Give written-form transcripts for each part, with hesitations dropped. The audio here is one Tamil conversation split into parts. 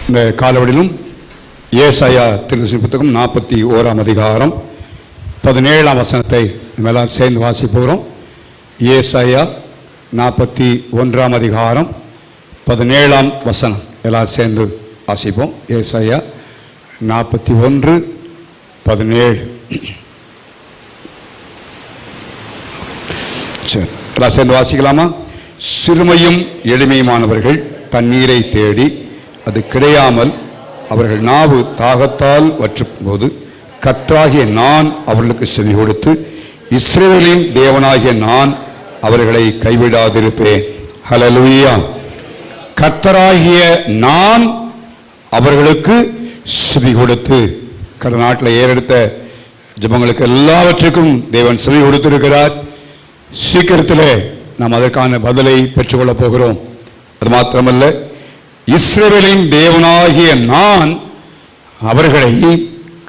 இந்த காலவெளியிலும் ஏசாயா தீர்க்கதரிசி புத்தகம் 41 அதிகாரம் 17 வசனத்தை நம்ம எல்லாம் சேர்ந்து வாசிப்போகிறோம். ஏசாயா 41 அதிகாரம் 17 வசனம் எல்லாம் சேர்ந்து வாசிப்போம். ஏசாயா 41:17. சரி, எல்லாம் சேர்ந்து வாசிக்கலாமா? சிறுமையும் எளிமையுமானவர்கள் தண்ணீரை தேடி அது கிடையாமல் அவர்கள் நாவு தாகத்தால் வற்றும்போது கர்த்தராகிய நான் அவர்களுக்கு செவி கொடுத்து இஸ்ரவேலின் தேவனாகிய நான் அவர்களை கைவிடாதிருப்பேன். ஹல்லேலூயா. கர்த்தராகிய நான் அவர்களுக்கு செவி கொடுத்து, கடந்த நாட்டில் ஏறெடுத்த ஜெபங்களுக்கு எல்லாவற்றுக்கும் தேவன் செவி கொடுத்திருக்கிறார். சீக்கிரத்தில் நாம் அதற்கான பதிலை பெற்றுக்கொள்ளப் போகிறோம். அது மாத்திரமல்ல, இஸ்ரவேலின் தேவனாகிய நான் அவர்களை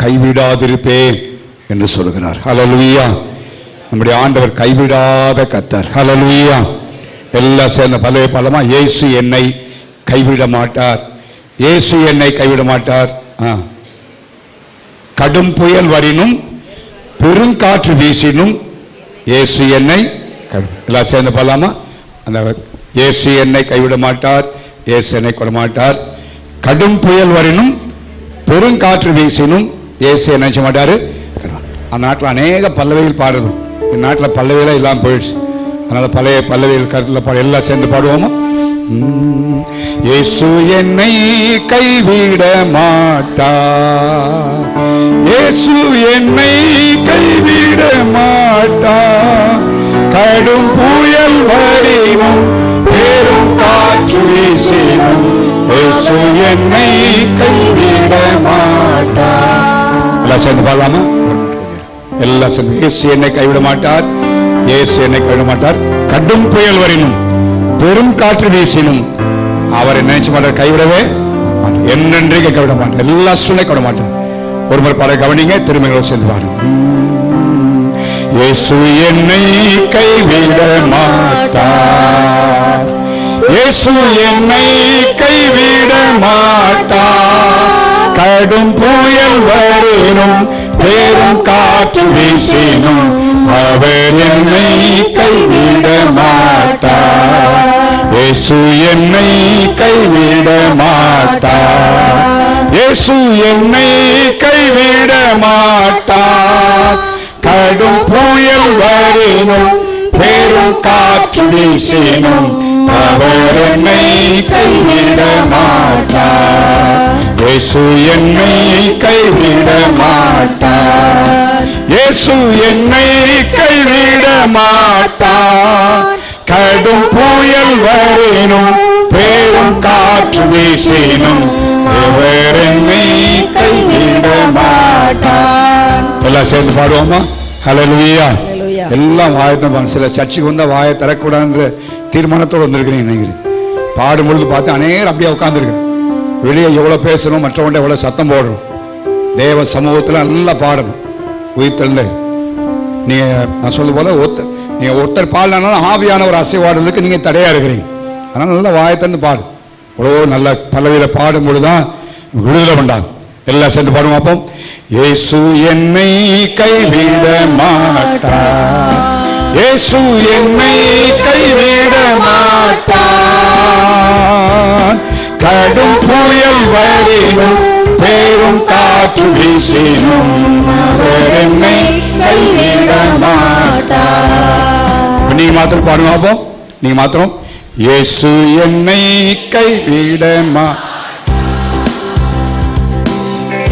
கைவிடாதிருப்பேன் என்று சொல்கிறார். ஹல்லேலூயா. நம்முடைய ஆண்டவர் கைவிடாத கர்த்தர். ஹல்லேலூயா. எல்லாம் சேர்ந்த பலமா இயேசு என்னை கைவிட மாட்டார், இயேசு என்னை கைவிட மாட்டார். கடும் புயல் வரினும் பெருங்காற்று வீசினும் இயேசு என்னை எல்லாம் சேர்ந்து பலமா அந்த இயேசு என்னை கைவிட மாட்டார், இயேசு என்னை கொட மாட்டார். கடும் புயல் வரினும் பெருங்காற்று வீசினும் இயேசு என்ன செய்ய மாட்டாரு. அந்த நாட்டில் அநேக பல்லவிகள் பாடுறது, இந்த நாட்டில் பல்லவியெல்லாம் இல்லாமல் போயிடுச்சு. அதனால பழைய பல்லவிகள் கருத்தில் பாடு எல்லாம் சேர்ந்து பாடுவோமா? இயேசு என்னை கைவிட மாட்டார், இயேசு என்னை கைவிட மாட்டார். கடும் புயல் வரினும் பெரும் காற்று வீசினும் இயேசு என்னை கைவிட மாட்டார். எல்லாம் சேர்ந்து பாடலாமா? எல்லாம் சேர்ந்து இயேசு என்னை கைவிட மாட்டார், இயேசு என்னை கைவிட மாட்டார். கடும் புயல் வரினும் பெரும் காற்று வீசினும் அவர் என்ன நினைச்ச மாட்டார், கைவிடவே மாட்டார், என்றென்றைக்கு கைவிட மாட்டார், எல்லா சூழ்நிலை கைவிட மாட்டார். ஒரு முறை பாட கவனிங்க, திரும்பிகளோடு சேர்ந்து பாருங்க. இயேசு என்னை கைவிட மாட்டார், இயேசு என்னை கைவிட மாட்டார். கடும் புயல் வரினும் பெரும் காற்று வீசினும் அவர் என்னை கைவிட மாட்டார், இயேசு என்னை கைவிட மாட்டார், இயேசு என்னை கைவிட மாட்டார். கடும் புயல் வரினும் பெரும் காற்று வீசினும் அவர் என்னை கைவிட மாட்டார், இயேசு என்னை கைவிட மாட்டார், இயேசு என்னை கைவிட மாட்டார். கடும் புயல் வரினும் பெரும் காற்று வீசினும் அவர் என்னை கைவிட மாட்டார். எல்லாம் சேர்ந்து பாடுவோமா? ஹல்லேலூயா. எல்லாம் வாயத்தை சில சர்ச்சைக்கு வந்தால் வாயை தரக்கூடாதுன்ற தீர்மானத்தோடு வந்திருக்கிறீங்க. நினைக்கிறேன் பாடும்பொழுது பார்த்து அநேகம் அப்படியே உட்காந்துருக்கிறேன். வெளியே எவ்வளோ பேசணும், மற்றவன்ட்ட எவ்வளோ சத்தம் போடணும், தேவ சமூகத்தில் நல்லா பாடணும். உயிர்த்தெழுந்த நீங்கள் நான் சொல்ல போல நீங்கள் ஒருத்தர் பாடலனாலும் ஆவியான ஒரு அசைவாடுறதுக்கு நீங்கள் தடையாக இருக்கிறீங்க. அதனால் நல்லா வாயத்தந்து பாடு. அவ்வளோ நல்ல பல்லவியில் பாடும்பொழுது தான் விடுதலை பண்ணாங்க. எல்லாம் சேர்ந்து பாடுவோம். அப்போ இயேசு என்னை கைவிட மாட்டார், இயேசு என்னை கைவிட மாட்டார். கடும் புயல் வரினும் பெரும் காற்று வீசினும் அவர் என்னை கைவிட மாட்டார். நீங்க மாத்திரம் பாடுங்க. அப்போ நீங்க மாத்திரம் இயேசு என்னை கைவிட மாட்டார்,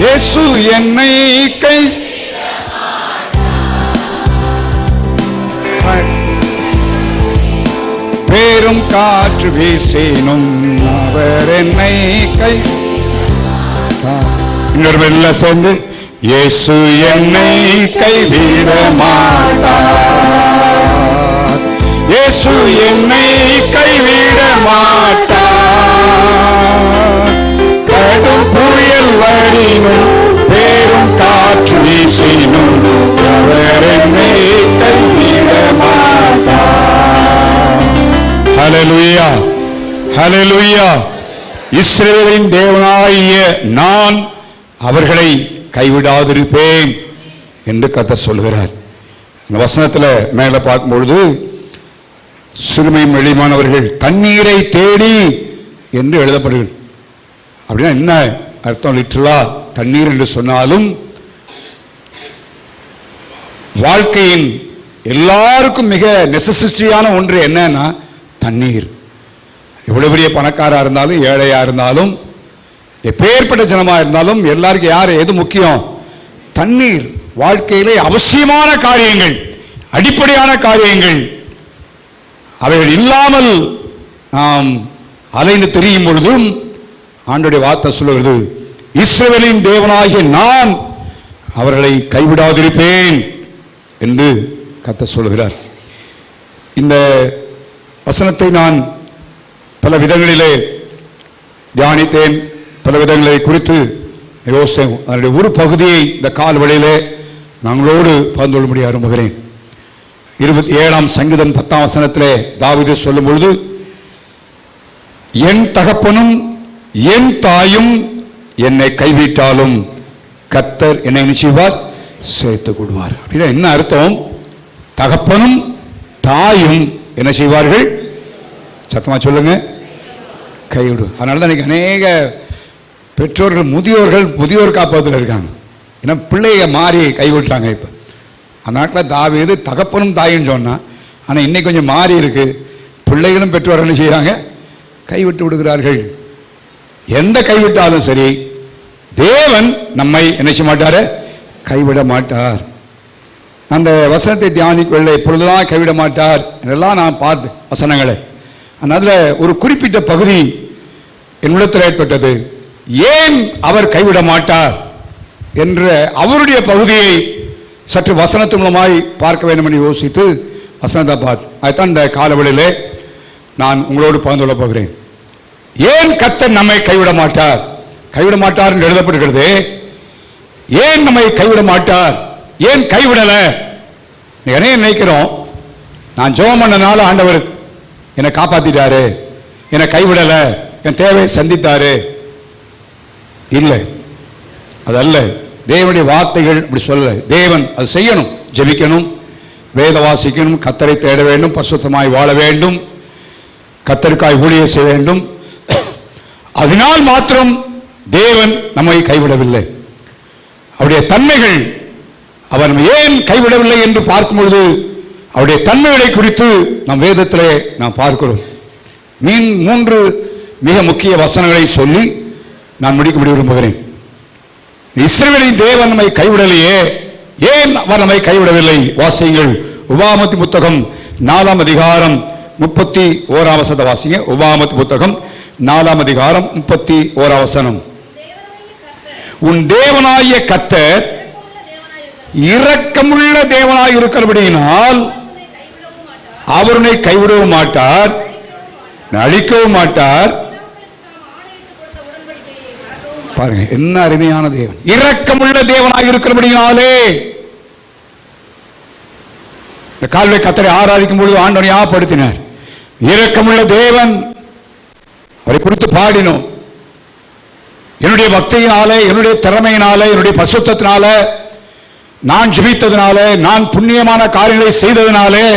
இயேசு என்னை கைவிட மாட்டார். பெரும் காற்று வீசினும் அவர் என்னை இன்னொரு எல்லாம் சேர்ந்து இயேசு என்னை கைவிட மாட்டார், இயேசு என்னை கைவிட மாட்டார். கடும் புயல் வரினும் பெரும் காற்று வீசினும் அவர் என்னை கைவிட மாட்டார். ஹல்லேலூயா, ஹல்லேலூயா. இஸ்ரவேலின் தேவனாகிய நான் அவர்களை கைவிடாதிருப்பேன் என்று கர்த்தர் சொல்கிறார். இந்த வசனத்தில் மேலே பார்க்கும்பொழுது சிறுமையும் எளிமையானவர்கள் தண்ணீரை தேடி என்று எழுதப்படுகிறது. அப்படின்னா என்ன அர்த்தம்? லிட்டரலா தண்ணீர் என்று சொன்னாலும் வாழ்க்கையின் எல்லாருக்கும் மிக நெசசிட்டியான ஒன்று என்னன்னா தண்ணீர். எவ்வளவு பெரிய பணக்காரா இருந்தாலும் ஏழையா இருந்தாலும் எப்பேற்பட்ட ஜனமா இருந்தாலும் எல்லாருக்கும் யார் எது முக்கியம்? தண்ணீர். வாழ்க்கையிலே அவசியமான காரியங்கள், அடிப்படையான காரியங்கள். அவைகள் இல்லாமல் நாம் அலைந்து தெரியும் பொழுதும் ஆண்டவருடைய வார்த்தை சொல்லுகிறது, இஸ்ரவேலின் தேவனாகிய நான் அவர்களை கைவிடாதிருப்பேன் என்று கர்த்தர் சொல்கிறார். இந்த வசனத்தை நான் பல விதங்களிலே தியானித்தேன், பல விதங்களை குறித்து யோசித்தேன். அதனுடைய ஒரு பகுதியை இந்த கால் வழியிலே நாங்களோடு பகிர்ந்து கொள்ளும்படி விரும்புகிறேன். 27ஆம் சங்கீதம் 10ஆம் வசனத்திலே தாவீது சொல்லும் பொழுது, என் தகப்பனும் என் தாயும் என்னை கைவிட்டாலும் கர்த்தர் என்னை நிச்சயிப்பார், சேர்த்துக் கொள்வார். அப்படின்னா என்ன அர்த்தம்? தகப்பனும் தாயும் என்ன செய்வார்கள்? சத்தமா சொல்லுங்க, கைவிடு. அதனால தான் இன்னைக்கு அநேக பெற்றோர்கள் முதியோர் காப்பகத்தில் இருக்காங்க. ஏன்னா பிள்ளைய மாறி கைவிட்டாங்க. இப்போ அந்த நாட்டில் தாவீது தகப்பனும் தாயும் சொன்னான். ஆனால் இன்னைக்கு கொஞ்சம் மாறி இருக்கு. பிள்ளைகளும் பெற்றோர்கள் என்ன செய்கிறாங்க? கைவிட்டு விடுகிறார்கள். எந்த கைவிட்டாலும் சரி, தேவன் நம்மை என்ன செய்ய மாட்டார்? கைவிட மாட்டார். அந்த வசனத்தை தியானிக்கவில்லை, இப்பொழுதுதான் கைவிட மாட்டார் என்றெல்லாம் நான் பார்த்து வசனங்களை. அதில் ஒரு குறிப்பிட்ட பகுதி என் உள்ளத்தில் ஏற்பட்டது. ஏன் அவர் கைவிட மாட்டார் என்ற அவருடைய பகுதியை சற்று வசனத்தின் மூலமாய் பார்க்க வேண்டும் என்று யோசித்து வசனத்தை பார்த்து அதுதான் இந்த காலவெளியிலே நான் உங்களோடு பகிர்ந்து கொள்ளப் போகிறேன். ஏன் கர்த்தர் நம்மை கைவிட மாட்டார்? கைவிட மாட்டார் என்று எழுதப்படுகிறது. ஏன் நம்மை கைவிட மாட்டார்? ஏன் கைவிடல? என்ன நினைக்கிறோம்? நான் ஜெபம் பண்ணனால ஆண்டவர் என்னை காப்பாத்திட்டாரு, என்னை கைவிடல, என் தேவையை சந்தித்தாரு. இல்லை, அதல்ல. தேவனுடைய வார்த்தைகள் அப்படி சொல்ல. தேவன் அது செய்யணும். ஜெபிக்கணும், வேத வாசிக்கணும், கர்த்தரை தேட வேண்டும், பரிசுத்தமாய் வாழ வேண்டும், கர்த்தருக்காய் ஊழியம் செய்ய வேண்டும். அதனால் மாத்திரம் தேவன் நம்மை கைவிடவில்லை. அவருடைய தன்மைகள், அவர் ஏன் கைவிடவில்லை என்று பார்க்கும் பொழுது அவருடைய தன்மைகளை குறித்து நம் வேதத்திலே நாம் பார்க்கிறோம். 3 மிக முக்கிய வசனங்களை சொல்லி நான் முடிக்க விரும்புகிறேன். இஸ்ரவேலின் தேவன் நம்மை கைவிடலையே, ஏன் அவர் நம்மை கைவிடவில்லை? வாசியுங்கள். உபாகமத்தின் புத்தகம் 4ஆம் அதிகாரம் 31ஆம் வசனத்தை வாசிங்க. உபாகமத்தின் புத்தகம் 4ஆம் அதிகாரம் 31ஆம் வசனம். உன் தேவனாகிய கர்த்தர் இரக்கமுள்ள தேவனாய் இருக்கிறபடியினால் அவர் உன்னை கைவிடவும் மாட்டார், அழிக்கவும் மாட்டார். பாருங்க, என்ன அருமையான தேவன். இரக்கமுள்ள தேவனாய் இருக்கிறபடியினாலே இந்த கால்வை கர்த்தரை ஆராதிக்கும் பொழுது ஆண்டவனை ஞாபகப்படுத்தினார். இரக்கமுள்ள தேவன், அவரை குறித்து பாடினோம். என்னுடைய பக்தியினாலே, என்னுடைய திறமையினாலே, என்னுடைய பரிசுத்தத்தினாலே, நான் ஜெபித்ததினாலே, நான் புண்ணியமான காரியங்களை செய்ததினாலே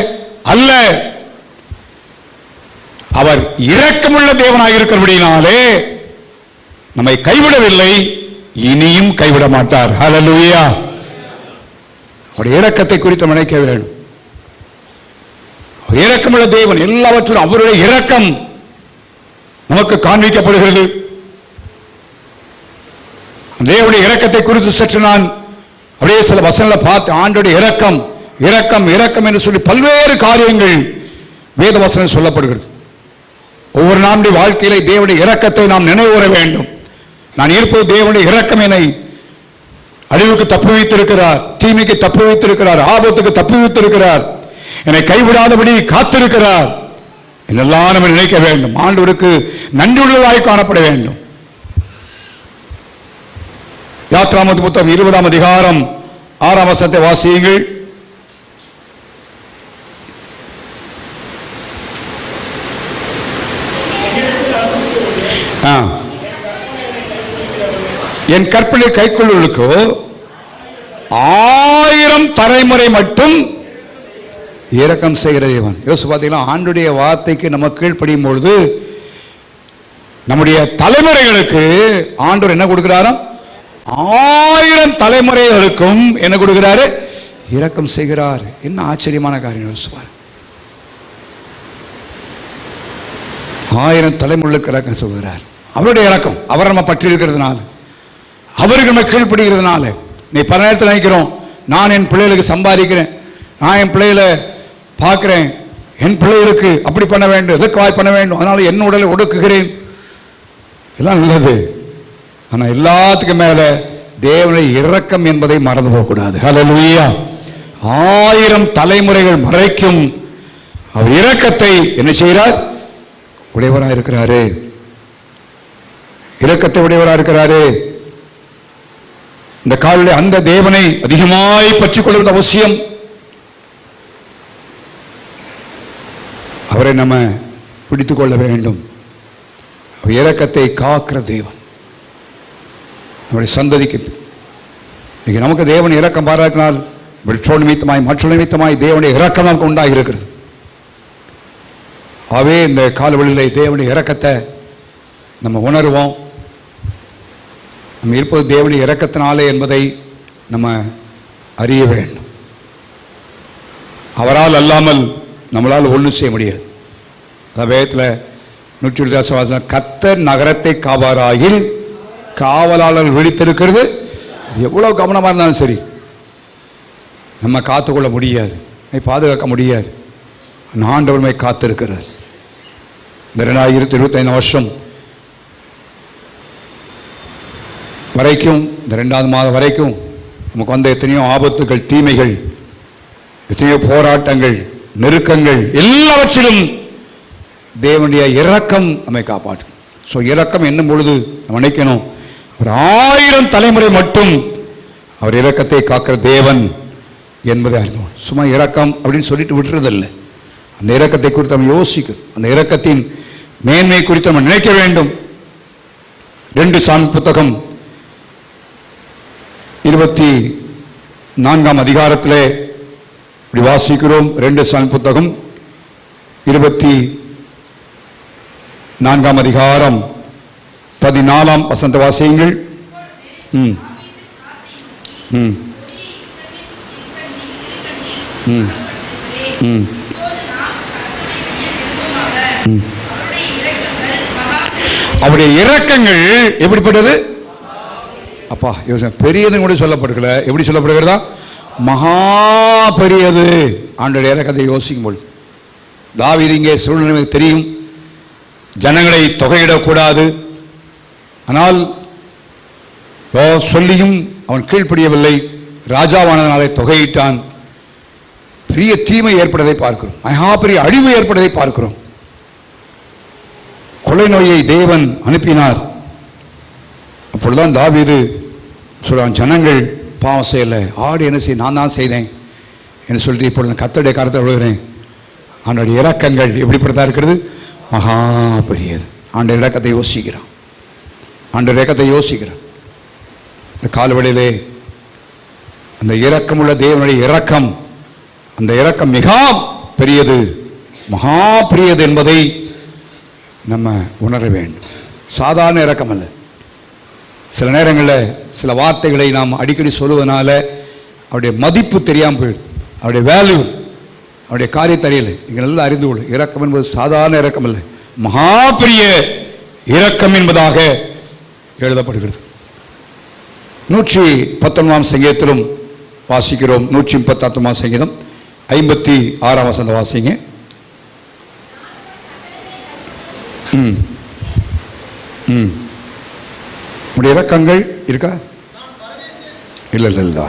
அல்ல, அவர் இரக்கமுள்ள தேவனாக இருக்கிறபடியினாலே நம்மை கைவிடவில்லை, இனியும் கைவிட மாட்டார். ஹல்லேலூயா. அவருடைய இரக்கத்தை குறித்து நினைக்க வேண்டும். இரக்கமுள்ள தேவன், எல்லாவற்றிலும் அவருடைய இரக்கம் நமக்கு காண்பிக்கப்படுகிறது. தேவனுடைய இரக்கத்தை குறித்து சற்று நான் அப்படியே சில வசனங்களை பார்த்து, ஆண்டோடைய இரக்கம் இரக்கம் இரக்கம் என்று சொல்லி பல்வேறு காரியங்கள் வேத வசனம் சொல்லப்படுகிறது. ஒவ்வொரு நாளுடைய வாழ்க்கையிலே தேவனுடைய இரக்கத்தை நாம் நினைவுற வேண்டும். நான் இருப்பது தேவனுடைய இரக்கம் என்னை அழிவுக்கு தப்பு வைத்திருக்கிறார், தீமைக்கு தப்பு வைத்திருக்கிறார், ஆபத்துக்கு தப்பு வைத்திருக்கிறார், என்னை கைவிடாதபடி காத்திருக்கிறார் என்னெல்லாம் நம்ம நினைக்க வேண்டும். ஆண்டவருக்கு நன்றியுள்ளதாய் காணப்பட வேண்டும். யாத்ராமத்து புத்தகம் 20ஆம் அதிகாரம் 6ஆம் வசனத்தை வாசியுங்கள். என் கற்பனை கைக்கொள்ளுக்கோ 1000 தலைமுறை மட்டும் இரக்கம் செய்கிற தேவன். யோசிச்சு பார்த்தீங்களா, ஆண்டுடைய வார்த்தைக்கு நம்ம கீழ்ப்படியும் பொழுது நம்முடைய தலைமுறைகளுக்கு ஆண்டவர் என்ன கொடுக்கிறாராம்? 1000 தலைமுறைகளுக்கும் என்ன கொடுக்கிறாரு? இரக்கம் செய்கிறார். என்ன ஆச்சரியமான காரியம் யோசிப்பார். 1000 தலைமுறைகளுக்கு இரக்கம் சொல்கிறார். அவருடைய இரக்கம், அவர் நம்ம பற்றி இருக்கிறதுனால, அவருக்கு நம்ம கீழ்ப்படுகிறதுனால. நீ பல நேரத்தில் நினைக்கிறோம், நான் என் பிள்ளைகளுக்கு சம்பாதிக்கிறேன், நான் என் பிள்ளைகளை பார்க்கிறேன், என் பிள்ளைகளுக்கு அப்படி பண்ண வேண்டும், எதற்கு பண்ண வேண்டும், அதனால என் உடலை ஒடுக்குகிறேன். எல்லாம் நல்லது. ஆனால் எல்லாத்துக்கும் மேல தேவனுடைய இரக்கம் என்பதை மறந்து போகக்கூடாது. ஹல்லேலூயா. 1000 தலைமுறைகள் மறைக்கும் அவர் இரக்கத்தை என்ன செய்கிறார்? உடையவராக இருக்கிறாரு. இரக்கத்தை உடையவராக இருக்கிறாரு. இந்த காலில் அந்த தேவனை அதிகமாய் பற்றிக் கொள்வது அவசியம். அவரை நம்ம பிடித்துக் கொள்ள வேண்டும். இரக்கத்தை காக்கிற தேவன் நம்முடைய சந்ததிக்கு. இன்னைக்கு நமக்கு தேவன் இரக்கம் பாராட்டினால் மற்றொரு நிமித்தமாய் தேவனுடைய இரக்கம் நமக்கு உண்டாகி இருக்கிறது. ஆகவே இந்த காலவெளியிலே தேவனுடைய இரக்கத்தை நம்ம உணர்வோம். நம்ம இருப்பது தேவனுடைய இரக்கத்தினாலே என்பதை நம்ம அறிய வேண்டும். அவரால் அல்லாமல் நம்மளால் ஒன்றும் செய்ய முடியாது. வேதத்தில் 120 கர்த்தர் நகரத்தை காவாராயில் காவலாளர் விழித்திருக்கிறது. எவ்வளவு கவனமாக இருந்தாலும் சரி நம்ம காத்துக்கொள்ள முடியாது, பாதுகாக்க முடியாது. ஆண்டவருமை காத்திருக்கிறார். இந்த 2025 வருஷம் வரைக்கும், இந்த 2வது மாதம் வரைக்கும் நமக்கு வந்த எத்தனையோ ஆபத்துகள், தீமைகள், எத்தனையோ போராட்டங்கள், நெருக்கங்கள், எல்லாவற்றிலும் தேவனுடைய இரக்கம் நம்மை காப்பாற்றும். ஸோ இரக்கம் என்னும் பொழுது நம்ம நினைக்கணும், ஒரு 1000 தலைமுறை மட்டும் அவர் இரக்கத்தை காக்கிற தேவன் என்பதை அறிந்தோம். சும்மா இரக்கம் அப்படின்னு சொல்லிட்டு விட்டுறதில்லை. அந்த இரக்கத்தை குறித்து நம்ம யோசிக்கணும். அந்த இரக்கத்தின் மேன்மை குறித்து நம்ம நினைக்க வேண்டும். 2 சாமுவேல் புத்தகம் 24ஆம் அதிகாரத்திலே இப்படி வாசிக்கிறோம். 2 சாமுவேல் புத்தகம் 24ஆம் அதிகாரம் 14ஆம் வசனத்தை வாசியுங்கள். அவருடைய இரக்கங்கள் எப்படிப்பட்டது? அப்பா பெரியதுன்னு கூட சொல்லப்படுகிற, எப்படி சொல்லப்படுகிறதா? மகா பெரியது. ஆண்டவருடைய இரக்கத்தை யோசிக்கும் பொழுது தாவீது இங்கே சூழ்நிலை தெரியும், ஜனங்களை தொகையிடக்கூடாது. ஆனால் சொல்லியும் அவன் கீழ்ப்படியவில்லை. ராஜாவானதனாலே தொகையிட்டான். பெரிய தீமை ஏற்படுவதை பார்க்கிறோம். மகா பெரிய அழிவு ஏற்படுவதை பார்க்கிறோம். கொலை நோயை தேவன் அனுப்பினார். அப்பொழுதுதான் தாவீது சொல்றான், ஜனங்கள் பாவம் செய்யலை, ஆடு என்ன செய்ய, நான் தான் செய்தேன் என்று சொல்லிட்டு இப்பொழுது கர்த்தருடைய கரத்தை விழுகிறேன். அவனுடைய இரக்கங்கள் எப்படிப்பட்டதா இருக்கிறது? மகா பெரியது. ஆண்டவர் இரக்கத்தை யோசிக்கிறான். ஆண்டவர் இரக்கத்தை யோசிக்கிறான். இந்த காலவெளியிலே அந்த இரக்கமுள்ள தேவனுடைய இரக்கம், அந்த இரக்கம் மிக பெரியது, மகா பெரியது என்பதை நம்ம உணர வேண்டும். சாதாரண இரக்கம் அல்ல. சில நேரங்களில் சில வார்த்தைகளை நாம் அடிக்கடி சொல்லுவதனால அவருடைய மதிப்பு தெரியாமல் போயிடும், அவருடைய வேல்யூ, அவருடைய காரியத்தறியலை நீங்கள் நல்லா அறிந்து கொள்ளும். இரக்கம் என்பது சாதாரண இரக்கம் அல்ல, மகா பெரிய இரக்கம் என்பதாக எழுதப்படுகிறது. 119ஆம் சங்கீதத்திலும் வாசிக்கிறோம். 136ஆம் சங்கீதம் 56ஆம் வசனத்தை வாசிங்க. உடைய இரக்கங்கள் இருக்கா? இல்லை இல்லை இல்லை.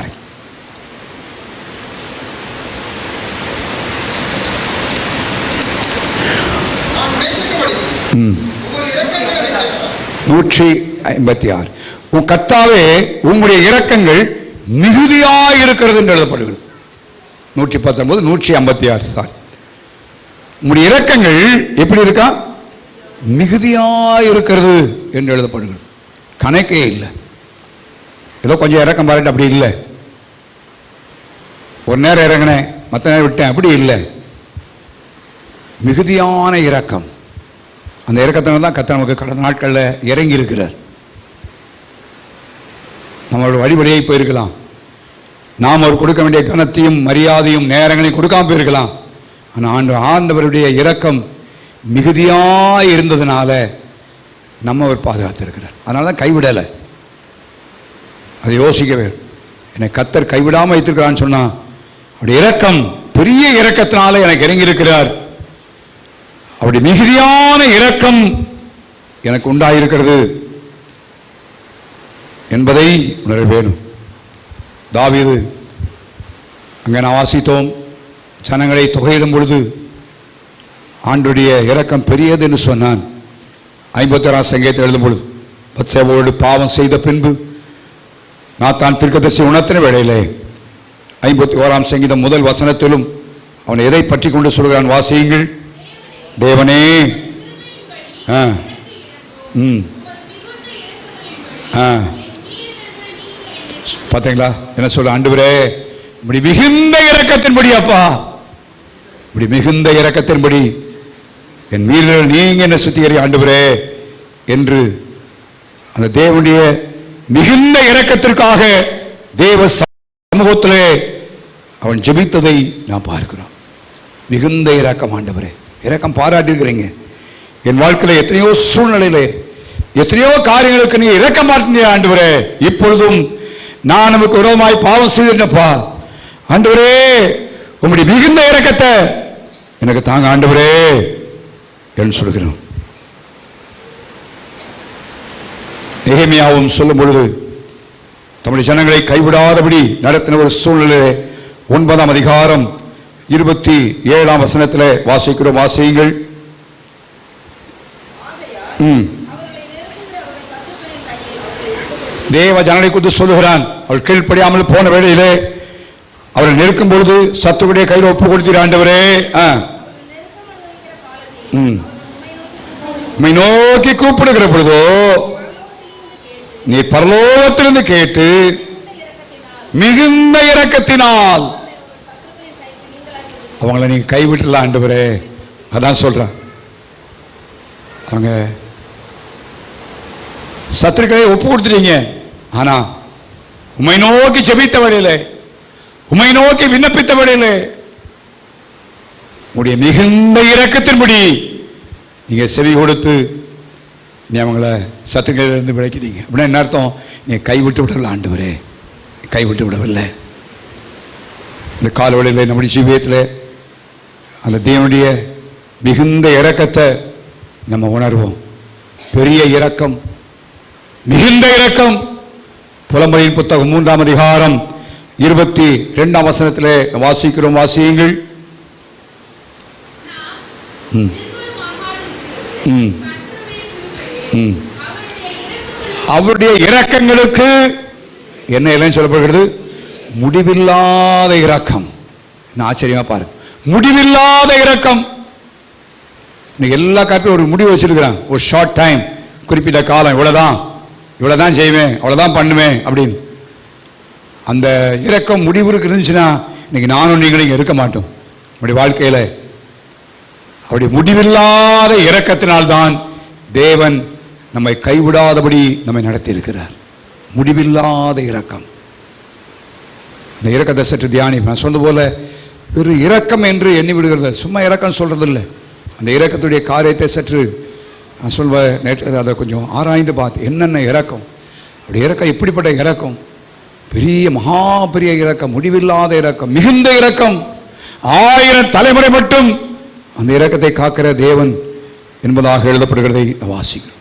ம் 156. உன் கர்த்தாவே உங்களுடைய இரக்கங்கள் மிகுதியாயிருக்கிறது என்று எழுதப்படுகிறது. 119 156 சாரி. உங்களுடைய இரக்கங்கள் எப்படி இருக்கா? மிகுதியாயிருக்கிறது என்று எழுதப்படுகிறது. கணக்கே இல்லை. ஏதோ கொஞ்சம் இறக்கம் பாருட்டு அப்படி இல்லை. ஒரு நேரம் இறங்கினேன், மற்ற நேரம் விட்டேன், அப்படி இல்லை. மிகுதியான இரக்கம். அந்த இரக்கத்தினால தான் கர்த்தர் நமக்கு கடந்த நாட்களில் இறங்கி இருக்கிறார். நம்மளோட வழிபடியை போயிருக்கலாம், நாம் அவர் கொடுக்க வேண்டிய கனத்தையும் மரியாதையும் நேரங்களையும் கொடுக்காம போயிருக்கலாம். ஆனால் ஆண்டவருடைய இரக்கம் மிகுதியாக இருந்ததுனால நம்ம அவர் பாதுகாத்திருக்கிறார். அதனால தான் கைவிடலை. அதை யோசிக்கவே, என்னை கர்த்தர் கைவிடாமல் வைத்திருக்கிறான்னு சொன்னால் அப்படி இரக்கம், பெரிய இரக்கத்தினால எனக்கு இறங்கியிருக்கிறார். அப்படி மிகுதியான இரக்கம் எனக்கு உண்டாயிருக்கிறது என்பதை உணர வேணும். தாவீது, அங்கே நான் வாசித்தோம், ஜனங்களை தொகையிடும் பொழுது ஆண்டுடைய இரக்கம் பெரியது என்று சொன்னான். 56 சங்கீதத்தை எழுதும் பொழுது, பத்சேபாவோடு பாவம் செய்த பின்பு நாத்தான் தீர்க்கதரிசி உணர்த்தின வேளையிலே 51 சங்கீதம் முதல் வசனத்திலும் அவன் எதை பற்றி கொண்டு சொல்கிறான் வாசியுங்கள். தேவனே, பார்த்தீங்களா என்ன சொல்ற? ஆண்டவரே, இப்படி மிகுந்த இரக்கத்தின்படி, அப்பா இப்படி மிகுந்த இரக்கத்தின்படி என் மீறல் நீங்க என்ன சுத்திகரி ஆண்டவரே என்று அந்த தேவனுடைய மிகுந்த இரக்கத்திற்காக தேவ சமூகத்திலே அவன் ஜெபித்ததை நான் பார்க்கிறோம். மிகுந்த இரக்கம் ஆண்டவரே, இரக்கம் பாராட்டிருக்கிறீங்க. என் வாழ்க்கையில் எத்தனையோ சூழ்நிலையிலே எத்தனையோ காரியங்களுக்கு நீ இரக்கம் மாட்டீங்க ஆண்டவரே. இப்பொழுதும் நான் நமக்கு விரோதமாய் பாவம் செய்திருந்தப்பா ஆண்டவரே, உங்களுடைய மிகுந்த இரக்கத்தை எனக்கு தாங்க ஆண்டவரே என்று சொல்கிறோம். நெகேமியாவும் சொல்லும் பொழுது தம்முடைய ஜனங்களை கைவிடாதபடி நடத்தின ஒரு சூழ்நிலை 9ஆம் அதிகாரம் 27ஆம் வசனத்தில் வாசிக்கிறோம். வாசியுங்கள். தேவ ஜனங்களை குறித்து சொல்லுகிறான். அவள் கீழ்ப்படியாமல் போன வேளையிலே அவர்கள் நெருக்கும் பொழுது சத்துருடைய கையில் ஒப்பு கொடுத்தீர் ஆண்டவரே. உம்மை நோக்கி கூப்பிடுகிற பொழுதோ நீ பரலோகத்திலிருந்து கேட்டு மிகுந்த இரக்கத்தினால் அவங்களை நீங்க கைவிட்டுல ஆண்டவரே. அதான் சொல்றான், அவங்க சத்துருக்களை ஒப்பு கொடுத்துட்டீங்க. ஆனா உம்மை நோக்கி ஜெபித்த வழியிலே, உம்மை நோக்கி விண்ணப்பித்த வழியிலே உடைய மிகுந்த இரக்கத்தின்படி நீங்க செவி கொடுத்து நீ அவங்கள சத்துருக்களிலிருந்து விளக்கிட்டீங்க. அப்படின்னா என்ன அர்த்தம்? நீ கைவிட்டு விடவில்லை ஆண்டவரே, கைவிட்டு விடவில்லை. இந்த காலவழியில் நம்முடைய ஜீவியத்தில் அந்த தேவனுடைய மிகுந்த இரக்கத்தை நம்ம உணர்வோம். பெரிய இரக்கம், மிகுந்த இரக்கம். புலம்பலின் புத்தகம் 3ஆம் அதிகாரம் 22ஆம் வசனத்திலே வாசிக்கிறோம். வாசியுங்கள். அவருடைய இரக்கங்களுக்கு என்ன இல்லைன்னு சொல்லப்படுகிறது? முடிவில்லாத இரக்கம். ஆச்சரியமா பாருங்க, முடிவில்லாத இரக்கம். எல்லா காலத்திலும் ஒரு முடிவு வச்சிருக்கிறான். ஒரு ஷார்ட் டைம், குறிப்பிட்ட காலம், இவ்வளவுதான் செய்வேன், அவ்வளவுதான் பண்ணுவேன் அப்படின்னு. அந்த இரக்கம் முடிவு இருந்துச்சுன்னா இன்னைக்கு நானும் நீங்களும் இருக்க மாட்டோம். நம்முடைய வாழ்க்கையில அப்படி முடிவில்லாத இரக்கத்தினால்தான் தேவன் நம்மை கைவிடாதபடி நம்மை நடத்தி இருக்கிறார். முடிவில்லாத இரக்கம். இந்த இரக்கத்தை சற்று தியானி. நான் சொன்ன போல ஒரு இரக்கம் என்று எண்ணி விடுகிறது, சும்மா இரக்கம் சொல்றதில்லை. அந்த இரக்கத்துடைய காரியத்தை சற்று நான் சொல்வேன். நேற்று அதை கொஞ்சம் ஆராய்ந்து பார்த்து என்னென்ன இரக்கம், அப்படி இரக்கம் எப்படிப்பட்ட இரக்கம்? பெரிய மகா பெரிய இரக்கம், முடிவில்லாத இரக்கம், மிகுந்த இரக்கம். 1000 தலைமுறை மட்டும் அந்த இரக்கத்தை காக்கிற தேவன் என்பதாக எழுதப்படுகிறதை வாசிக்கிறோம்.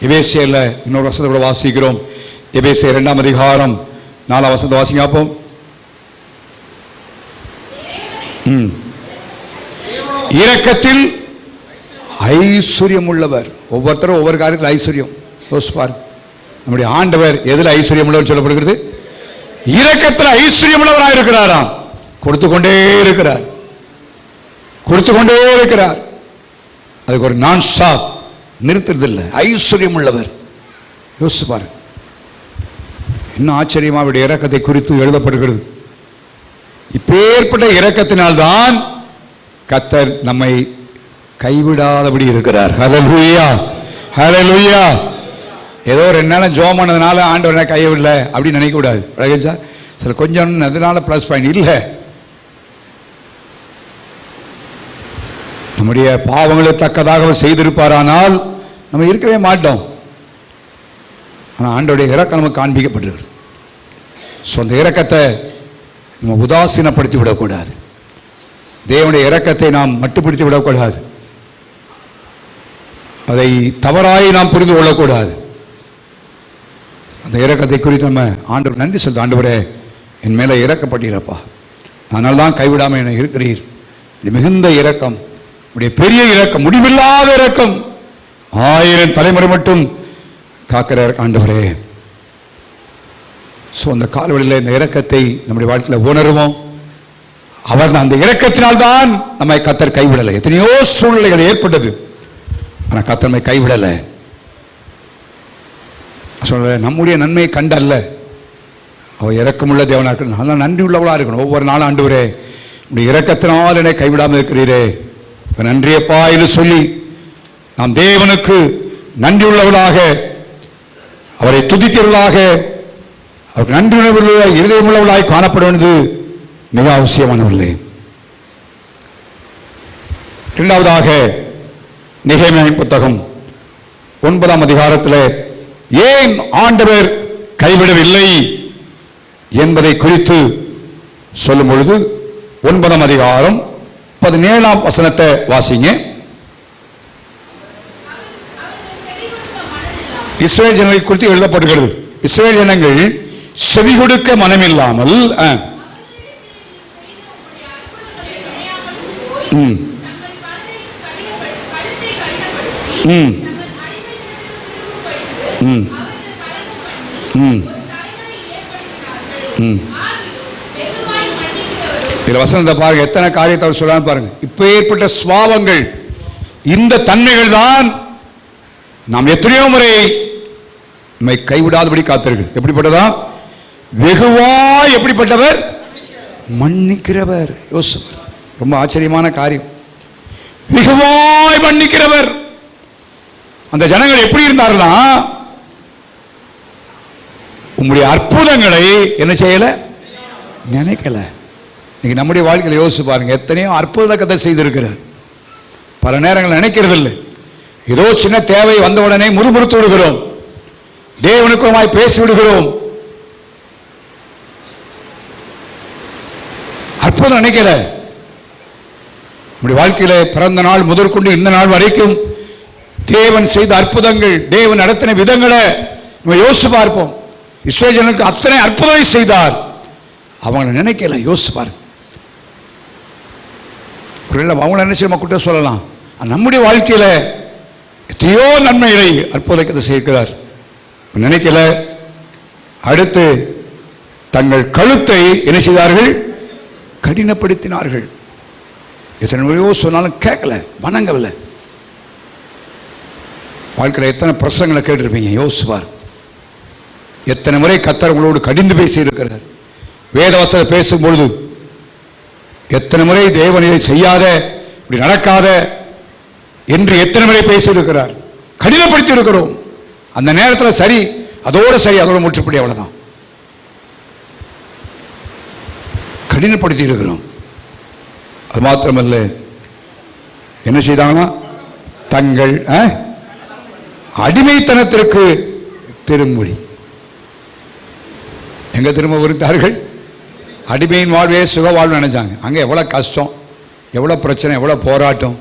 எபேசியர்ல இன்னொரு வசனத்தை கூட வாசிக்கிறோம். எபேசியர் 2ஆம் அதிகாரம் 4ஆம் வசனத்தை வாசிங்க பார்ப்போம். இரக்கத்தில் ஐஸ்வர்யம் உள்ளவர். ஒவ்வொருத்தரும் ஒவ்வொரு காரியத்தில் ஐஸ்வர்யம். யோசிப்பார், நம்முடைய ஆண்டவர் எதில் ஐஸ்வர்யம் உள்ளவர் சொல்லப்படுகிறது? இரக்கத்தில் ஐஸ்வர்யம் உள்ளவராக இருக்கிறாராம். கொடுத்து கொண்டே இருக்கிறார், கொடுத்து கொண்டே இருக்கிறார். அதுக்கு ஒரு நான் ஸ்டாப், நிறுத்துறதில்லை. ஐஸ்வர்யம் உள்ளவர். யோசிப்பார். இன்னும் ஆச்சரியமா அவருடைய இரக்கத்தை குறித்து எழுதப்படுகிறது. இப்பேற்பட்ட இரக்கத்தினால்தான் கர்த்தர் நம்மை கைவிடாதபடி இருக்கிறார். ஹல்லேலூயா, ஹல்லேலூயா. ஏதோ 2 நாள் ஜெபம் பண்ணதுனால ஆண்டவரை கைவிடல அப்படின்னு நினைக்க கூடாது. சார் சில கொஞ்சம் அதனால ப்ளஸ் பாயிண்ட் இல்லை. நம்முடைய பாவங்களுக்கு தக்கதாக செய்திருப்பாரானால் நம்ம இருக்கவே மாட்டோம். ஆனால் ஆண்டவருடைய இரக்கம் நமக்கு காண்பிக்கப்பட்டிருக்கு. ஸோ அந்த இரக்கத்தை நம்ம உதாசீனப்படுத்தி விடக்கூடாது. தேவனுடைய இரக்கத்தை நாம் மட்டுப்படுத்தி விடக்கூடாது. அதை தவறாய் நாம் புரிந்து கொள்ளக்கூடாது. அந்த இரக்கத்தை குறித்து நம்ம ஆண்டவர் நன்றி சொல்ல, ஆண்டவரே என் மேலே இறக்கப்பட்டீரப்பா, அதனால தான் கைவிடாமல் என்னை இருக்கிறீர். மிகுந்த இரக்கம், உடைய பெரிய இரக்கம், முடிவில்லாத இரக்கம், 1000 தலைமுறை மட்டும் காக்கிற ஆண்டவரே. ஸோ அந்த காலவெளியில் இந்த இரக்கத்தை நம்முடைய வாழ்க்கையில் உணர்வோம். அவர் அந்த இரக்கத்தினால்தான் நம்மை கர்த்தர் கைவிடலை. எத்தனையோ சூழ்நிலைகள் ஏற்பட்டது, ஆனால் கர்த்தர் நம்மை கைவிடலை. சொல்ல நம்முடைய நன்மையை கண்டல்ல, அவர் இரக்கமுள்ள தேவனாக இருக்கணும். அதனால் நன்றி உள்ளவளாக இருக்கணும். ஒவ்வொரு நாளும் ஆண்டவரே உடைய இரக்கத்தினால் என்னை கைவிடாமல் இருக்கிறீரே, நன்றியப்பா என்று சொல்லி நாம் தேவனுக்கு நன்றி உள்ளவளாக, அவரை துதிக்கிறவர்களாக, அவருக்கு நன்றி உணர்வுள்ள இருதயமுள்ளவர்களாய் காணப்பட வேண்டியது மிக அவசியமானவர்களே. இரண்டாவதாக நெகேமியாவின் புத்தகம் 9ஆம் அதிகாரத்தில் ஏன் ஆண்டவர் கைவிடவில்லை என்பதை குறித்து சொல்லும் பொழுது 9ஆம் அதிகாரம் 17ஆம் வசனத்தை வாசிங்க. இஸ்ரவேல் ஜனங்களை குறித்து எழுதப்படுகிறது. இஸ்ரவேல் ஜனங்கள் செவி கொடுக்க மனமில்லாமல் இதுல வசனத்தை பாருங்க, எத்தனை காரியத்தை அவர் சொல்றான்னு பாருங்க. இப்ப ஏற்பட்ட சுவாவங்கள், இந்த தன்மைகள் தான் நாம் எத்தனையோ முறை நம்மை கைவிடாதபடி காத்திருக்கு. எப்படிப்பட்டதா? வெகுவாய் எப்படிப்பட்டவர்? மன்னிக்கிறவர். யோசிப்பார், ரொம்ப ஆச்சரியமான காரியம். வெகுவாய் மன்னிக்கிறவர். அந்த ஜனங்கள் எப்படி இருந்தார்களா? உங்களுடைய அற்புதங்களை என்ன செய்யல, நினைக்கல. இன்னைக்கு நம்முடைய வாழ்க்கையில் யோசிச்சு பாருங்க, எத்தனையோ அற்புதத்தை செய்திருக்கிறார். பல நேரங்கள் நினைக்கிறது இல்லை. ஏதோ சின்ன தேவை வந்தவுடனே முறுமுறுத்து விடுகிறோம், தேவனுக்குமாய் பேசி விடுகிறோம். அற்புதம் நினைக்கல. நம்முடைய வாழ்க்கையில பிறந்த நாள் முதற்கொண்டு இந்த நாள் வரைக்கும் தேவன் செய்த அற்புதங்கள், தேவன் நடத்தின விதங்களை நம்ம யோசிச்சு பார்ப்போம். இஸ்ரவேல் ஜனங்களுக்கு அத்தனை அற்புதத்தை செய்தார், அவங்களை நினைக்கல. யோசிச்சு பாருங்க. அவங்கள நினைச்சு நம்ம குற்றம் சொல்லலாம். நம்முடைய வாழ்க்கையில எத்தையோ நன்மைகளை அற்புதத்தை செய்கிறார், நினைக்கல. அடுத்து தங்கள் கழுத்தை என்ன செய்தார்கள்? கடினப்படுத்தினார்கள். எத்தனையோ சொன்னாலும் கேட்கல, வணங்கவில்லை. வாழ்க்கையில் எத்தனை பிரசங்களை கேட்டிருப்பீங்க, யோசிப்பார். எத்தனை முறை கர்த்தர் உங்களோடு கடிந்து பேசி இருக்கிறார். வேதவசனம் பேசும்பொழுது எத்தனை முறை தேவன் இதை செய்யாத, இப்படி நடக்காத என்று எத்தனை முறை பேசியிருக்கிறார், கடினப்படுத்தி இருக்கிறோம். அந்த நேரத்தில் சரி, அதோடு சரி, அதோட முற்றுப்படி, அவ்வளவுதான். கடினப்படுத்தி இருக்கிறோம். அது மாத்திரமல்ல, என்ன செய்தாங்கன்னா தங்கள் அடிமைத்தனத்திற்கு திரும்பி எங்க திரும்ப வருத்தார்கள்? அடிமையின் வாழ்வே சுக வாழ்வு நினைச்சாங்க. அங்கே எவ்வளோ கஷ்டம், எவ்வளோ பிரச்சனை, எவ்வளோ போராட்டம்,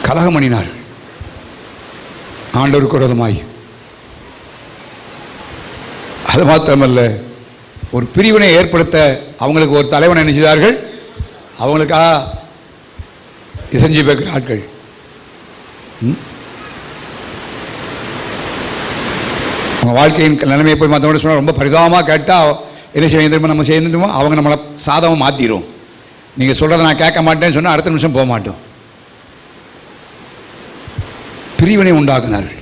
கலகம் பண்ணினார்கள் ஆண்டவருக்கு விரோதமாய். அது மாத்திரமல்ல, ஒரு பிரிவினை ஏற்படுத்த அவங்களுக்கு ஒரு தலைவனை நினைச்சார்கள். அவங்களுக்காக இசைஞ்சு பேக்கிற ஆட்கள். அவங்க வாழ்க்கையின் நிலைமையை போய் மற்றவங்க சொன்னால் ரொம்ப பரிதாபமாக கேட்டால் என்ன செய்ய தெரியுமா, நம்ம செய்ய தெரியுமோ, அவங்க நம்மளை சாதமாக மாற்றிடும். நீங்கள் சொல்கிறத நான் கேட்க மாட்டேன்னு சொன்னால் அடுத்த நிமிஷம் போக மாட்டோம். பிரிவினை உண்டாக்குனார்கள்.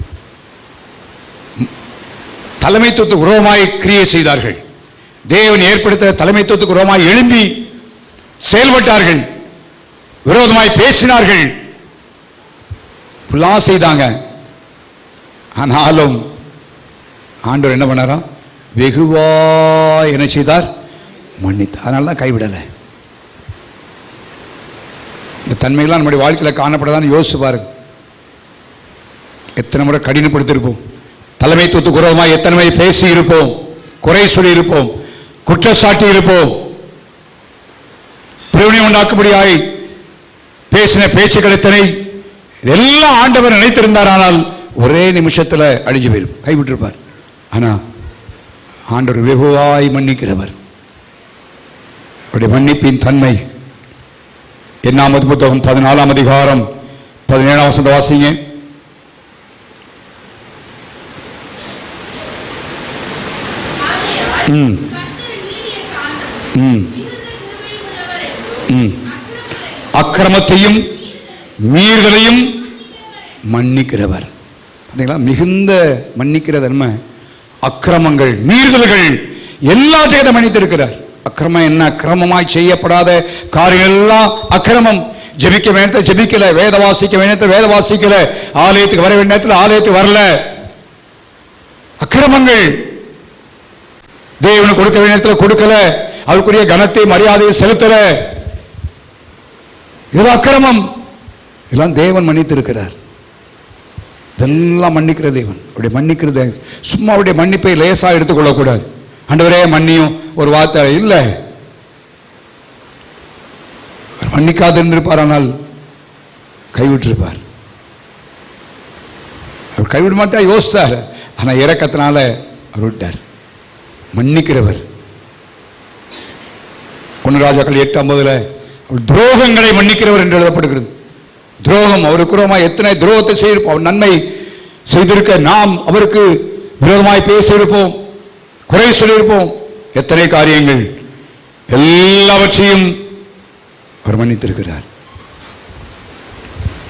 தலைமைத்துவத்துக்கு விரோதமாய் கிரியை செய்தார்கள். தேவன் ஏற்படுத்த தலைமைத்துவத்துக்கு விரோதமாய் எழும்பி செயல்பட்டார்கள், விரோதமாய் பேசினார்கள், புல்லாம் செய்தாங்க. ஆனாலும் ஆண்டவர் என்ன பண்ணாரா? வெகுவா என்ன செய்தார்? மன்னித்தார். அதனால தான் கைவிடலை. இந்த தன்மைகள்லாம் நம்முடைய வாழ்க்கையில் காணப்படதான் யோசிச்சு பாருங்க. எத்தனை முறை கடினப்படுத்தியிருப்போம், தலைமைத்துவத்துக்கு விரோதமாக எத்தனை முறை பேசி இருப்போம், குறை சொல்லி இருப்போம், குற்றச்சாட்டி இருப்போம், பிரிவினை உண்டாக்கும்படியாய் பேசின பேச்சுக்கள் எத்தனை. இதெல்லாம் ஆண்டவர் நினைத்திருந்தார், ஆனால் ஒரே நிமிஷத்தில் அழிஞ்சு போயிடும், கைவிட்டிருப்பார். ஆனால் ஆண்டவர் வெகுவாய் மன்னிக்கிறவர். அவருடைய மன்னிப்பின் தன்மை. என்னாமது புத்தகம் 14ஆம் அதிகாரம் 17ஆம் வசனத்தை வாசிங்க. அக்கிரமத்தையும் மீறுதலையும் மன்னிக்கிறவர். பார்த்தீங்களா? மிகுந்த மன்னிக்கிற தன்மை. அக்கிரமங்கள், மீறுதல்கள் எல்லாத்தையும் மன்னித்திருக்கிறார். அக்கிரமம் என்ன? அக்கிரமமாய் செய்யப்படாத காரியங்கள் எல்லாம் அக்கிரமம். ஜெபிக்க வேண்டிய ஜெபிக்கல, வேத வாசிக்க வேண்டிய வேத வாசிக்கல, ஆலயத்துக்கு வர வேண்டிய நேரத்தில் ஆலயத்துக்கு வரல. அக்கிரமங்கள். தேவனுக்கு கொடுக்க வேண்டிய நேரத்தில் கொடுக்கல, அவருக்குரிய கனத்தை மரியாதையை செலுத்தல. இது அக்கிரமம். இதெல்லாம் தேவன் மன்னித்திருக்கிறார். இதெல்லாம் மன்னிக்கிற தேவன். அவருடைய மன்னிக்கிறது சும்மா அவருடைய மன்னிப்பை லேசாக எடுத்துக்கொள்ளக்கூடாது. ஆண்டவரே மன்னியும் ஒரு வார்த்தை இல்லை. மன்னிக்காது இருந்திருப்பார், ஆனால் கைவிட்டிருப்பார். அவர் கைவிட மாட்டா யோசித்தார், ஆனால் இரக்கத்தினால அவர் விட்டார். மன்னிக்கிறவர். 1 ராஜாக்கள் 8:50 துரோகங்களை மன்னிக்கிறவர் என்று எழுதப்படுகிறது. துரோகம், அவருக்கு விரோதமாக எத்தனை துரோகத்தை செய்திருப்போம். அவர் நன்மை செய்திருக்க நாம் அவருக்கு விரோதமாய் பேசியிருப்போம், குறை சொல்லியிருப்போம். எத்தனை காரியங்கள், எல்லாவற்றையும் அவர் மன்னித்திருக்கிறார்.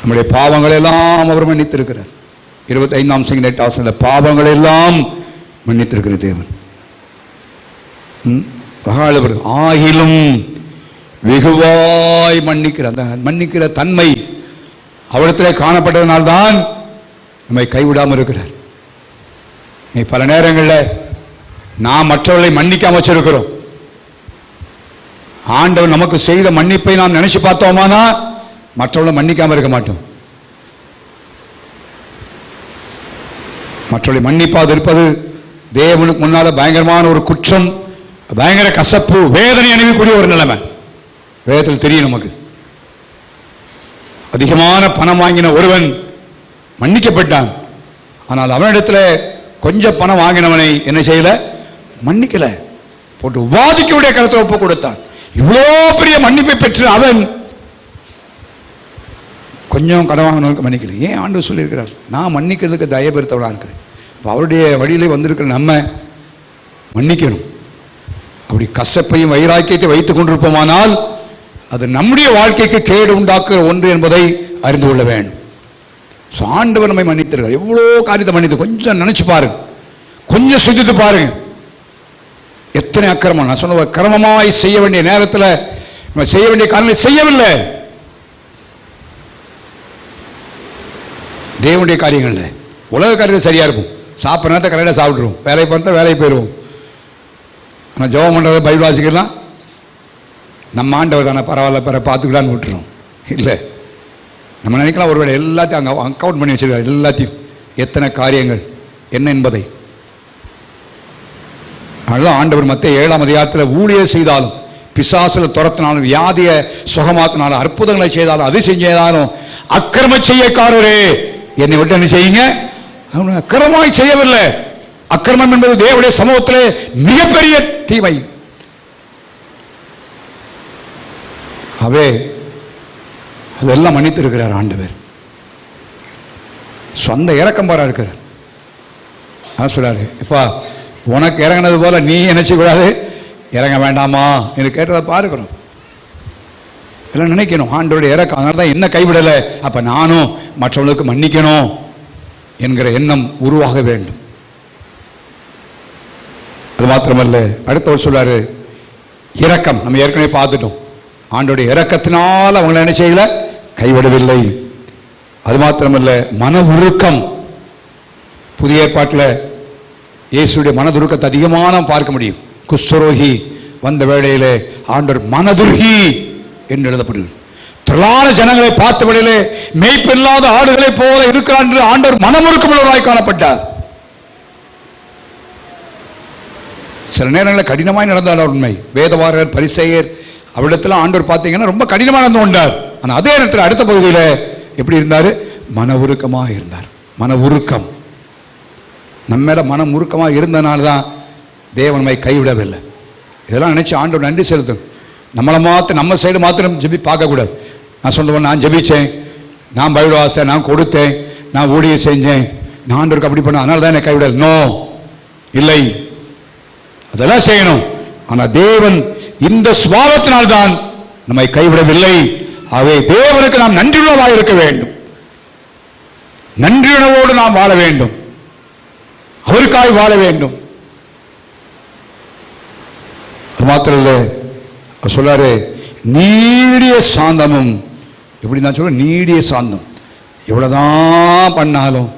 நம்முடைய பாவங்கள் எல்லாம் அவர் மன்னித்திருக்கிறார். 25ஆம் சங்கீதம் 8ஆம் வசனத்தில் பாவங்கள் எல்லாம் மன்னித்திருக்கிற தேவன். ஆகிலும் வெகுவாய் மன்னிக்கிற அந்த மன்னிக்கிற தன்மை அவரிடத்தில் காணப்பட்டதனால்தான் நம்மை கைவிடாமல் இருக்கிறார். நீ பல நேரங்களில் நாம் மற்றவர்களை மன்னிக்காம வச்சிருக்கிறோம். ஆண்டவர் நமக்கு செய்த மன்னிப்பை நாம் நினைச்சு பார்த்தோமானா மற்றவர்களை மன்னிக்காம இருக்க மாட்டோம். மற்றவர்களை மன்னிப்பாது இருப்பது தேவனுக்கு முன்னால பயங்கரமான ஒரு குற்றம், பயங்கர கசப்பு, வேதனை அணிவிக்கக்கூடிய ஒரு நிலைமை. வேதத்தில் தெரியும் நமக்கு. அதிகமான பணம் வாங்கின ஒருவன் மன்னிக்கப்பட்டான். ஆனால் அவனிடத்தில் கொஞ்சம் பணம் வாங்கினவனை என்ன செய்யல? மன்னிக்கல. போட்டு வாதிக்கவுடைய கருத்தை ஒப்பு கொடுத்தான். இவ்வளோ பெரிய மன்னிப்பை பெற்று அவன் கொஞ்சம் கடன் வாங்கினவனுக்கு மன்னிக்கல. ஏன் ஆண்டவர் சொல்லியிருக்கிறார்? நான் மன்னிக்கிறதுக்கு தயபெருத்தவனாக இருக்கிறேன். இப்போ அவருடைய வழியிலே வந்திருக்கிற நம்ம மன்னிக்கணும். அப்படி கசப்பையும் வைராக்கியத்தை வைத்துக் கொண்டிருப்போமானால் அது நம்முடைய வாழ்க்கைக்கு கேடு உண்டாக்குற ஒன்று என்பதை அறிந்து கொள்ள வேண்டும். ஆண்டவர் நம்மை மன்னித்திருக்கிறார். எவ்வளோ காரியத்தை மன்னித்து கொஞ்சம் நினைச்சு பாருங்க, கொஞ்சம் சிந்தித்து பாருங்க. எத்தனை அக்கிரமம். நான் சொன்ன கிரமமாய் செய்ய வேண்டிய நேரத்தில் செய்ய வேண்டிய காரணங்களை செய்யவில்லை. தேவனுடைய காரியங்கள்ல உலக காரியத்தை சரியா இருக்கும். சாப்பிட்ற நேரத்தை கரெக்டாக சாப்பிட்ருவோம், வேலையை பார்த்தா வேலையை போயிடுவோம். ஆனால் ஜெபம் பண்ணுறத பைபிள் வாசிக்கலாம், நம்ம ஆண்டவர் தானே பரவாயில்ல பிற பார்த்துக்கலான்னு விட்டுரும். இல்லை, நம்ம நினைக்கலாம் ஒருவேளை எல்லாத்தையும் அங்கே அக்கௌண்ட் பண்ணி வச்சிருக்காரு, எல்லாத்தையும் எத்தனை காரியங்கள் என்ன என்பதை. அதனால ஆண்டவர் மத்திய 7ஆம் அதிகாரத்தில் ஊழியர் செய்தாலும், பிசாசில் துரத்தினாலும், வியாதியை சுகமாக்கினாலும், அற்புதங்களை செய்தாலும், அது செஞ்சாலும் அக்கிரம செய்யக்காரரே என்னை விட்டு என்ன செய்யுங்க. அக்கிரமாய் செய்யவில்லை. அக்கிரமம் என்பது தேவனுடைய சமூகத்திலே மிகப்பெரிய தீமை. அவே அதெல்லாம் மன்னித்து இருக்கிறார் ஆண்டவர். சொந்த இறக்கம் பாரா இருக்கிறார். அதான் சொல்றாரு, இப்பா உனக்கு இறங்கினது போல நீ நினைச்சு கூடாது, இறங்க வேண்டாமா என்று கேட்டதை பார்க்கிறோம். எல்லாம் நினைக்கணும் ஆண்டவருடைய இறக்கம். அதனால தான் என்ன கைவிடலை, அப்ப நானும் மற்றவங்களுக்கு மன்னிக்கணும் என்கிற எண்ணம் உருவாக வேண்டும். அது மாத்திரமல்ல, அடுத்தவர் சொல்றாரு இரக்கம். நம்ம ஏற்கனவே பார்த்துட்டோம். ஆண்டோடைய இரக்கத்தினால் அவங்களை என்ன செய்யல, கைவிடவில்லை. அது மாத்திரமல்ல, மன உருக்கம். புதிய ஏற்பாட்டில் இயேசுடைய மனதுருக்கத்தை அதிகமான பார்க்க முடியும். குஷ்டரோகி வந்த வேளையிலே ஆண்டவர் மனதுருகி என்று எழுதப்படுகிறது. திரளான ஜனங்களை பார்த்த வேளையிலே மேய்ப்பில்லாத ஆடுகளை போல இருக்கிறார் என்று ஆண்டவர் மனமுருக்கமுள்ளவராய் காணப்பட்டார். சில நேரங்களில் கடினமாய் நடந்தார் உண்மை. வேதவாரர் பரிசேயர் அவரிடத்தில் ஆண்டவர் பார்த்தீங்கன்னா ரொம்ப கடினமாக நடந்து கொண்டார். ஆனால் அதே நேரத்தில் அடுத்த பகுதியில் எப்படி இருந்தார், மன உருக்கமாக இருந்தார். மன உருக்கம். நம்ம மேல மனம் உருக்கமாக இருந்தனால தான் தேவன் நம்மை கைவிடவில்லை. இதெல்லாம் நினைச்சு ஆண்டவர் நன்றி செலுத்தும். நம்மளை நம்ம சைடு மாத்திரம் பார்க்கக்கூடாது. நான் சொல்லுவேன், நான் ஜெபிச்சேன், நான் பைபிள் வாசித்தேன், நான் கொடுத்தேன், நான் ஊழியம் செஞ்சேன், நான் ஆண்டவருக்கு அப்படி பண்ண அதனால தான் என்னை கைவிடல். நோ, இல்லை, அதெல்லாம் செய்யணும். ஆனால் தேவன் இந்த சுபாவத்தினால்தான் நம்மை கைவிடவில்லை. ஆகவே தேவனுக்கு நாம் நன்றியுள்ளவராக இருக்க வேண்டும். நன்றியுணர்வோடு நாம் வாழ வேண்டும். அவருக்காய் வாழ வேண்டும். அது மாத்திரம் இல்லை, சொல்லாரு நீடிய சாந்தமும். எப்படி நான் சொல்ல, நீடிய சாந்தம். எவ்வளவுதான் பண்ணாலும்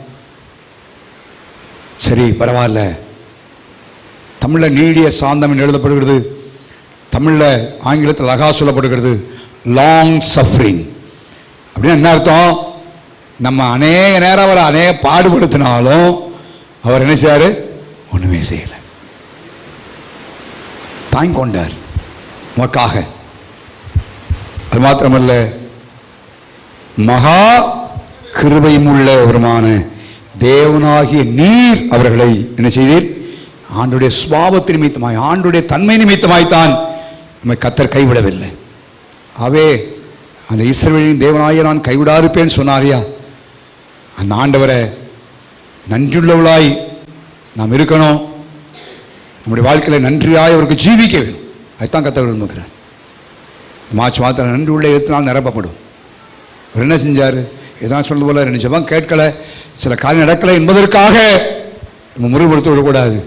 சரி பரவாயில்ல. தமிழில் நீடிய சாந்தம் என்று எழுதப்படுகிறது. தமிழில் ஆங்கிலத்தில் அழகா சொல்லப்படுகிறது லாங் சஃபரிங். அப்படின்னு என்ன அர்த்தம்? நம்ம அநேக நேரம் அவரை அநேக பாடுபடுத்தினாலும் அவர் என்ன செய்யாரு, ஒண்ணுமே செய்யலை, தாங்கி கொண்டார் உமக்காக. அது மாத்திரமல்ல, மகா கிருபையும் உள்ளவருமான தேவனாகிய நீர் அவர்களை என்ன செய்தீர், ஆண்டுடைய சுபாவத்தின் நிமித்தமாய், ஆண்டுடைய தன்மை நிமித்தமாய்த்தான் நம்மை கர்த்தர் கைவிடவில்லை. ஆவே அந்த இஸ்ரவேலின் தேவனாகிய நான் கைவிடாதிருப்பேன்னு சொன்னாரியா, அந்த ஆண்டவரை நன்றியுள்ளவளாய் நாம் இருக்கணும். நம்முடைய வாழ்க்கையில் நன்றியாய் அவருக்கு ஜீவிக்க வேண்டும். அதுதான் கர்த்தர் விரும்புகிறார். மார்ச் மாதத்தில் நன்றி உள்ள எழுத்தினால் நிரப்பப்படும். அவர் என்ன செஞ்சார், எதாவது சொல்றது போல ரெண்டு ஜெபம் கேட்கலை, சில காரியம் நடக்கலை என்பதற்காக நம்ம முறைப்படுத்த விடக்கூடாது.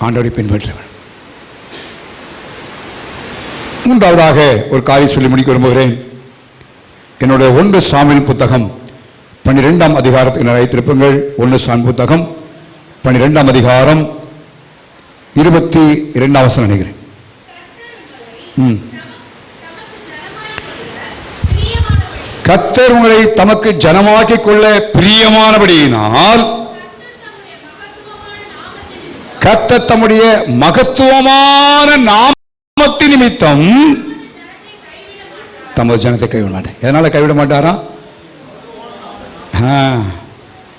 ஆண்டவரை பின்பற்றவன். மூன்றாவதாக ஒரு காரியம் சொல்லி முடிக்க விரும்புகிறேன். என்னுடைய 1 சாமுவேல் புத்தகம் 12ஆம் அதிகாரத்தை அழைத்திருப்புங்கள். 1 சாமுவேல் புத்தகம் 12ஆம் அதிகாரம் 22ஆம் வசனம் நினைக்கிறேன். கர்த்தர் உங்களை தமக்கு ஜனமாக்கிக் கொள்ள பிரியமானபடியினால் கர்த்தர் தம்முடைய மகத்துவமான நாமத்தின் நிமித்தம் தமது ஜனத்தை கைவிட மாட்டார். எதனால கைவிட மாட்டாரா?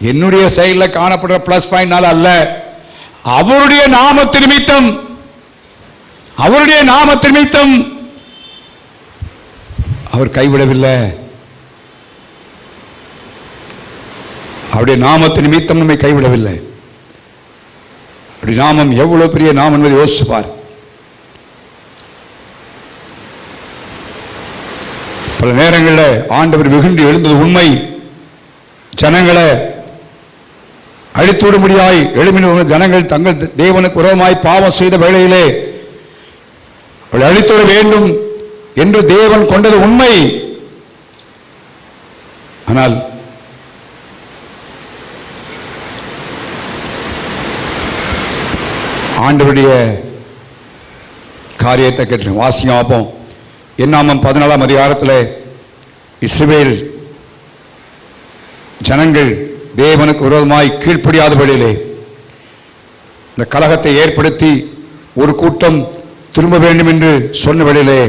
என்னுடைய செயலில் காணப்படுற பிளஸ் பாயிண்ட்னால அல்ல, அவருடைய நாமத்தின் நிமித்தம். அவருடைய நாமத்தின் நிமித்தம் அவர் கைவிடவில்லை. அவருடைய நாமத்தின் நிமித்தம் நம்மை கைவிடவில்லை. அவருடைய நாமம் எவ்வளவு பெரிய நாமம் என்பதை யோசிப்பார். பல நேரங்களில் ஆண்டவர் வெகுண்டு எழுந்தது உண்மை. ஜனங்களை அழித்துவிடும்படியாய் எழுப்பின ஜனங்கள் தங்கள் தேவனுக்கு விரோதமாய் பாவம் செய்த வேளையிலே அவளை அழித்துவிட வேண்டும் என்று தேவன் கொண்டது உண்மை. ஆனால் ஆண்டவருடைய காரியத்தை கேட்டு வாசிங்க பார்ப்போம். என்னாமம் 14ஆம் அதிகாரத்தில் இஸ்ரவேல் ஜனங்கள் தேவனுக்கு விரோதமாய் கீழ்ப்படியாதபடியிலே இந்த கலகத்தை ஏற்படுத்தி ஒரு கூட்டம் திரும்ப வேண்டும் என்று சொன்ன வேளையிலே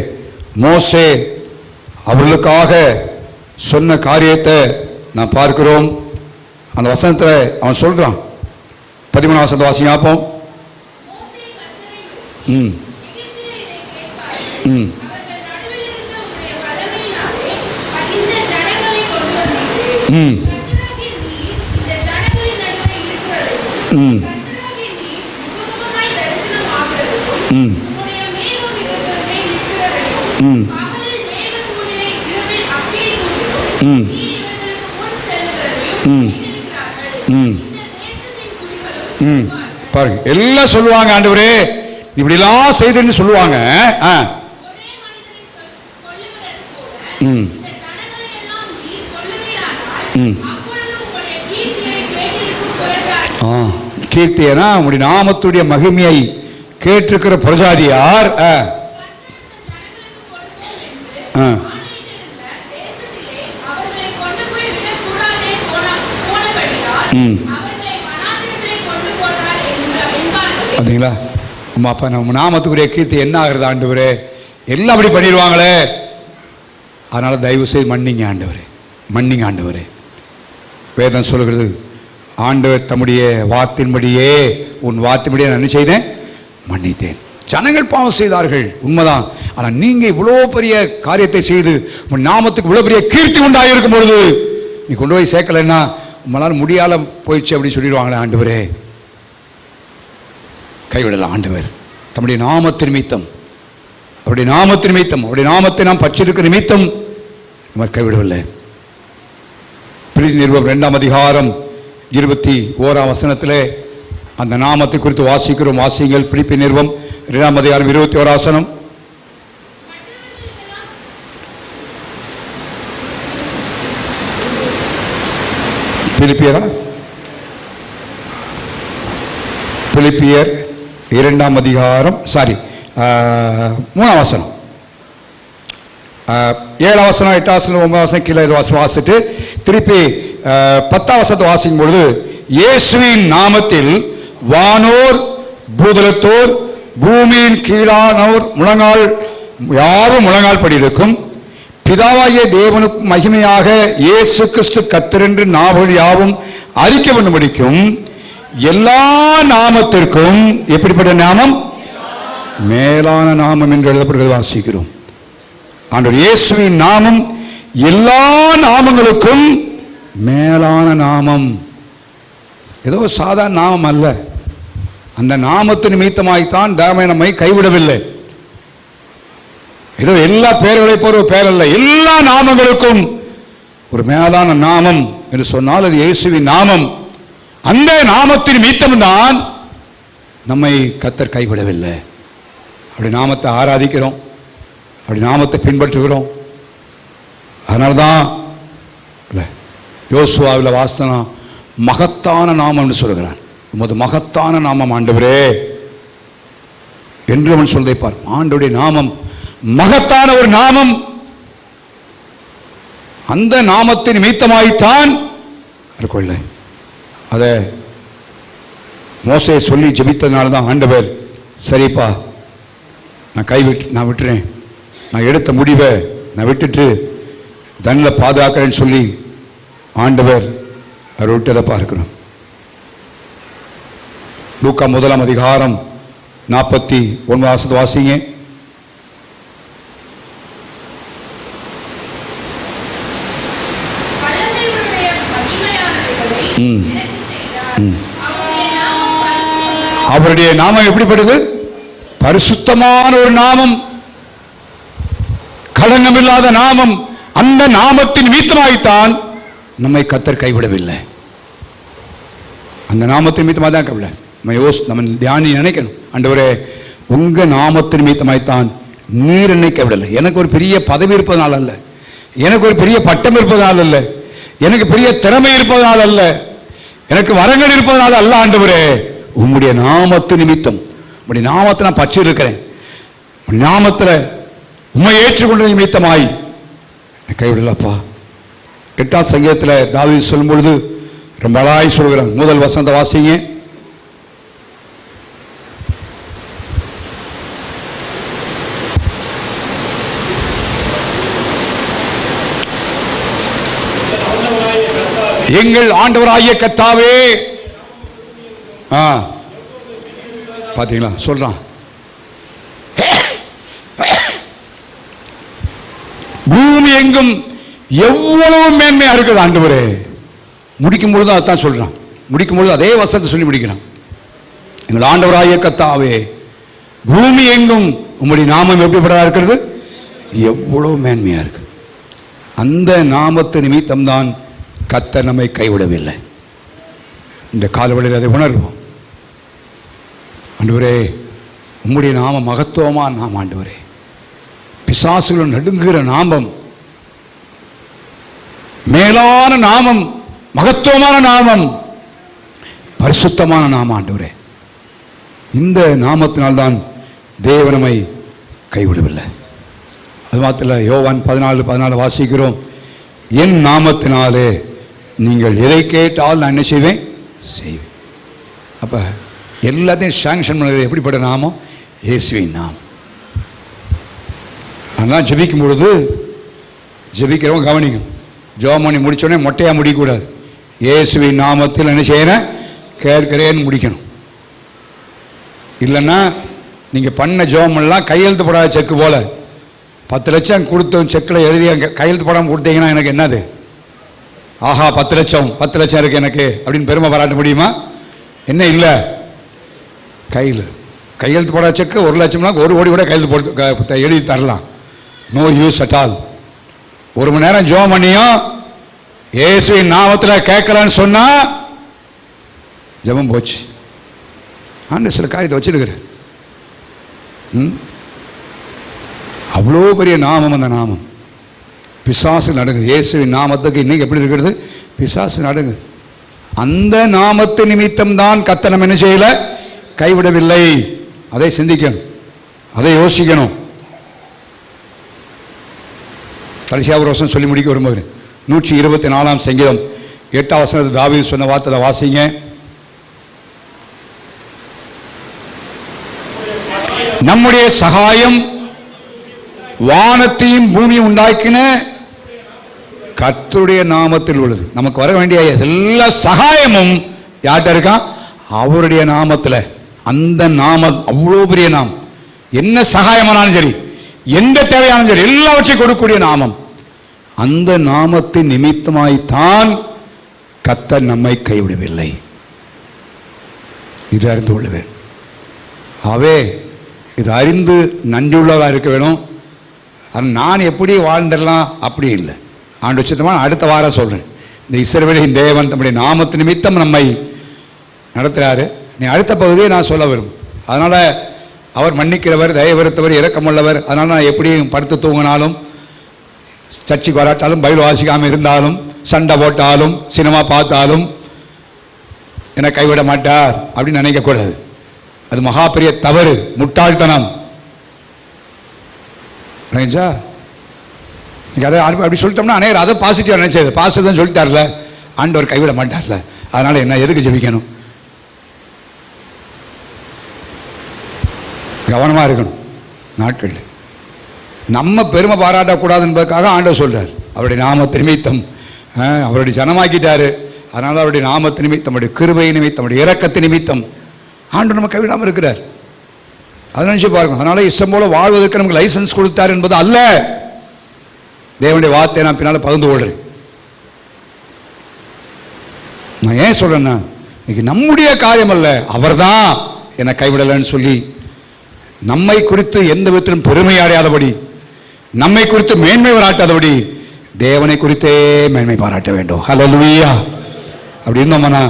மோசே அவர்களுக்காக சொன்ன காரியத்தை நாம் பார்க்கிறோம். அந்த வசனத்தில் அவன் சொல்றான். 13ஆம் வசனத்தை வாசிங்க பார்ப்போம். பாருங்க, எல்லாம் சொல்லுவாங்க, ஆண்டவரே இப்படிலாம் செய்துன்னு சொல்லுவாங்க. கீர்த்தியனா உங்களுடைய நாமத்துடைய மகிமையை கேட்டிருக்கிற பிரஜாதியார் பார்த்தீங்களா? அம்மா அப்பா நம்ம நாமத்துக்குரிய கீர்த்தி என்ன ஆகுறது ஆண்டவரே? எல்லாம் அப்படி பண்ணிடுவாங்களே. அதனால தயவு செய்து மன்னிங்க ஆண்டவரே, மன்னிங்க ஆண்டவரே. வேதம் சொல்கிறது, ஆண்டவர் தம்முடைய வார்த்தையின்படியே உன் வார்த்தையின்படியே நான் என்ன செய்தேன்? மன்னித்தேன். ஜனங்கள் பாவம் செய்தார்கள், உண்மைதான். ஆனால் நீங்கள் இவ்வளோ பெரிய காரியத்தை செய்து உன் நாமத்துக்கு இவ்வளோ பெரிய கீர்த்தி உண்டாகிருக்கும் பொழுது நீ கொண்டு போய் சேர்க்கலைன்னா உங்களால் முடியாத போயிடுச்சு அப்படின்னு சொல்லிடுவாங்களே. ஆண்டவரே கைவிடலாம். ஆண்டவர் தம்முடைய நாமத்தின் நிமித்தம், அவருடைய நாமத்தின் நிமித்தம், அவருடைய நாமத்தை நாம் பற்றிருக்கிற நிமித்தம் நம்ம கைவிடவில்லை. பிலிப்பியர் நிருபம் 2ஆம் அதிகாரம் 21ஆம் வசனத்திலே அந்த நாமத்தை குறித்து வாசிக்கிறோம். வாசிங்கள். பிலிப்பியர் நிருபம் 2ஆம் அதிகாரம் 21ஆம் வசனம். பிலிப்பியர் 2ஆம் அதிகாரம் 3ஆம் வசனம், 7ஆம் வசனம், 8ஆம் வசனம், 9ஆம் வசனம் கீழே வாசிட்டு திருப்பி 10ஆம் வசனத்தை வாசிக்கும் பொழுது, இயேசுவின் நாமத்தில் வானோர் பூதலத்தோர் பூமியின் கீழானோர் முழங்கால் யாரும் முழங்கால் படி இருக்கும், பிதாவாகிய தேவனுக்கு மகிமையாக இயேசு கிறிஸ்து கர்த்தர் என்று நாவுகள் யாவும் அறிக்கை பண்ணும்படிக்கும் எல்லா நாமத்திற்கும் எப்படிப்பட்ட நாமம்? மேலான நாமம் என்று எழுதப்படுகிறது வாசிக்கிறோம். ஆண்டவர் இயேசுவின் நாமம் எல்லா நாமங்களுக்கும் மேலான நாமம். ஏதோ சாதாரண நாமம் அல்ல. அந்த நாமத்தின் நிமித்தமாய்த்தான் தேவனை நம்மை கைவிடவில்லை. ஏதோ எல்லா பேர்களை போற பேர் அல்ல, எல்லா நாமங்களுக்கும் ஒரு மேலான நாமம் என்று சொன்னால் அது இயேசுவின் நாமம். அந்த நாமத்தின் நிமித்தம்தான் நம்மை கர்த்தர் கைவிடவில்லை. அப்படி நாமத்தை ஆராதிக்கிறோம், அப்படி நாமத்தை பின்பற்றுகிறோம். அதனால்தான் யோசுவாவில் வாசனா மகத்தான நாமம் சொல்கிறான். உமது மகத்தான நாமம் ஆண்டவரே என்று அவன் சொல்லைப்பார். ஆண்டவருடைய நாமம் மகத்தான ஒரு நாமம். அந்த நாமத்தின் நிமித்தமாய்த்தான் இருக்கொள்ள அதை மோசே சொல்லி ஜெபித்ததுனால தான் ஆண்டவர் சரிப்பா நான் விட்டுறேன், நான் எடுத்த முடிவை நான் விட்டுட்டு தன்னில் பாதுகாக்கிறேன்னு சொல்லி ஆண்டவர் அவர் விட்டதை பார்க்கிறோம். லூக்கா 1ஆம் அதிகாரம் 49 வாசிங்க. அவருடைய நாமம் எப்படிப்பட்டது? பரிசுத்தமான ஒரு நாமம், களங்கமில்லாத நாமம். அந்த நாமத்தின் நிமித்தமாய்த்தான் நம்மை கர்த்தர் கைவிடவில்லை. அந்த நாமத்தின் நிமித்தமாக தான் கைவிட நம்ம தியானி நினைக்கணும். ஆண்டவரே உங்க நாமத்தின் நிமித்தமாய்த்தான் நீர் என்னை கைவிடலை. எனக்கு ஒரு பெரிய பதவி இருப்பதனால் அல்ல, எனக்கு ஒரு பெரிய பட்டம் இருப்பதனால் அல்ல, எனக்கு பெரிய திறமை இருப்பதனால் அல்ல, எனக்கு வரங்கள் இருப்பதனால அல்ல. ஆண்டவரே உம்முடைய நாமத்து நிமித்தம், உம்முடைய நாமத்தை நான் பற்றி இருக்கிறேன், நாமத்தில் உம்மை ஏற்றுக்கொண்ட நிமித்தமாய் கைவிடலப்பா. 8ஆம் சங்கீதத்தில் தாவீது சொல்லும் பொழுது ரொம்ப அழகாய் சொல்கிறான். முதல் வசனத்தை வாசிங்க. எங்கள் ஆண்டவராகிய கர்த்தாவே, பாத்தீங்களா சொல்றான், பூமி எங்கும் எவ்வளவு மேன்மையா இருக்குது ஆண்டவரே. முடிக்கும் பொழுது அதான் சொல்றான், முடிக்கும் பொழுது அதே வசனத்தை சொல்லி முடிக்கிறான். எங்கள் ஆண்டவராகிய கர்த்தாவே, பூமி எங்கும் உம்முடைய நாமம் எப்படிப்பட்டதா இருக்கிறது? எவ்வளவு மேன்மையா இருக்கு. அந்த நாமத்து நிமித்தம்தான் கர்த்தர் நம்மை கைவிடவில்லை. இந்த காலவெளியில் அதை உணர்வோம். ஆண்டவரே, உம்முடைய நாமம் மகத்துவமான நாமம் ஆண்டவரே. பிசாசுகள் நடுங்குகிற நாமம், மேலான நாமம், மகத்துவமான நாமம், பரிசுத்தமான நாமம் ஆண்டவரே. இந்த நாமத்தினால்தான் தேவனமை கைவிடவில்லை. அது மாத்திர யோவான் 14:14 வாசிக்கிறோம், என் நாமத்தினாலே நீங்கள் எதை கேட்டால் நான் என்ன செய்வேன்? செய்வேன். அப்போ எல்லாத்தையும் சாங்ஷன் பண்ணுறது எப்படிப்பட்ட நாமம்? இயேசுவின் நாமம். அதெல்லாம் ஜெபிக்கும் பொழுது ஜெபிக்கிறவங்க கவனிக்கும், ஜெபம் பண்ணி முடித்தோடனே மொட்டையாக முடிக்கக்கூடாது. இயேசுவின் நாமத்தில் என்ன செய்யணும்? கேட்கிறேன்னு முடிக்கணும். இல்லைன்னா நீங்கள் பண்ண ஜெபமெல்லாம் கையெழுத்து போடாத செக்கு போல் 10 லட்சம் கொடுத்த செக்கில் எழுதி கையெழுத்து போடாமல் கொடுத்தீங்கன்னா எனக்கு என்னது? ஆஹா 10 லட்சம் இருக்குது எனக்கு அப்படின்னு பெருமை பாராட்ட முடியுமா? என்ன இல்லை, கையெழுத்து போடாத செக்கு 1 லட்சம்னா 1 கோடி கூட கையெழுத்து போட்டு எழுதி தரலாம். No use at all. 1 மணி நேரம் ஜெபம் பண்ணியும் இயேசுவின் நாமத்தில் கேட்கலான்னு சொன்னால் ஜெபம் போச்சு. ஆண்டு சில காரியத்தை வச்சிருக்கிறேன். அவ்வளோ பெரிய நாமம் அந்த நாமம். பிசாசு நடுங்குது. இயேசுவின் நாமத்துக்கு இன்னைக்கு எப்படி இருக்கிறது? பிசாசு நடுங்குது. அந்த நாமத்து நிமித்தம் தான் கர்த்தர் நம்ம என்ன செய்யல? கைவிடவில்லை. அதை சிந்திக்கணும், அதை யோசிக்கணும். கடைசியாக ஒரு வசனம் சொல்லி முடிக்க விரும்புகிறேன். 124ஆம் சங்கீதம் 8ஆம் வசனத்தை தாவீது சொன்ன வார்த்தை வாசிங்க. நம்முடைய சகாயம் வானத்தையும் பூமியும் உண்டாக்கின கர்த்தருடைய நாமத்தில் உள்ளது. நமக்கு வர வேண்டிய எல்லா சகாயமும் யார்கிட்ட இருக்கா? அவருடைய நாமத்தில். அந்த நாமம் அவ்வளோ பெரிய நாமம். என்ன சகாயமானாலும் சரி, எந்த தேவையானாலும் சரி, எல்லாவற்றையும் கொடுக்கக்கூடிய நாமம். அந்த நாமத்தின் நிமித்தமாய்த்தான் கர்த்தர் நம்மை கைவிடவில்லை. இது அறிந்து கொள்ளுவேன். ஆவே இது அறிந்து நன்றியுள்ளதாக இருக்க வேணும். நான் எப்படி வாழ்ந்துடலாம் அப்படி இல்லை. ஆண்டு வச்சுட்டோமா அடுத்த வாரம் சொல்கிறேன். இந்த இஸ்ரவேலின் தேவன் தம்முடைய நாமத்து நிமித்தம் நம்மை நடத்துகிறாரு. நீ அடுத்த பகுதியை நான் சொல்ல வரும். அதனால் அவர் மன்னிக்கிறவர், தயவுறுத்தவர், இரக்கமுள்ளவர். அதனால் நான் எப்படியும் படுத்து தூங்கினாலும், சர்ச்சைக்கு வராட்டாலும், பைபிள் வாசிக்காமல் இருந்தாலும், சண்டை போட்டாலும், சினிமா பார்த்தாலும் என்னை கைவிட மாட்டார் அப்படின்னு நினைக்கக்கூடாது. அது மகா பெரிய தவறு, முட்டாள்தனம். அதை அப்படி சொல்லிட்டோம்னா அநேகர் அதை பாசிட்டிவாக நினைச்சது. பாசிட்டிவ் தான் சொல்லிட்டார்ல, ஆண்டவர் கைவிட மாட்டார்ல, அதனால் என்ன எதுக்கு ஜெபிக்கணும்? கவனமாக இருக்கணும். நாட்கள் நம்ம பெருமை பாராட்டக்கூடாது என்பதற்காக ஆண்டவர் சொல்கிறார். அவருடைய நாமத்து நிமித்தம் அவருடைய ஜனமாக்கிட்டாரு. அதனால் அவருடைய நாமத்து நிமித்தம், அவருடைய கிருபை நிமித்தம், அவருடைய இரக்கத்து நிமித்தம் ஆண்டவர் நம்ம கைவிடாமல் இருக்கிறார். அதை நினச்சி பாருங்க. அதனால இஷ்டம் போல வாழ்வதற்கு நமக்கு லைசன்ஸ் கொடுத்தார் என்பது அல்ல. தேவனுடைய வார்த்தையை நான் பின்னால் பகிர்ந்து கொள்கிறேன். நான் ஏன் சொல்றேன்னா, இன்னைக்கு நம்முடைய காரியம் அல்ல, அவர் தான் என்னை கைவிடலைன்னு சொல்லி நம்மை குறித்து எந்த விதத்திலும் பெருமை அடையாதபடி, நம்மை குறித்து மேன்மை பாராட்டாதபடி தேவனை குறித்தே மேன்மை பாராட்ட வேண்டும். ஹல்லேலூயா. அப்படி இருந்தோம்னா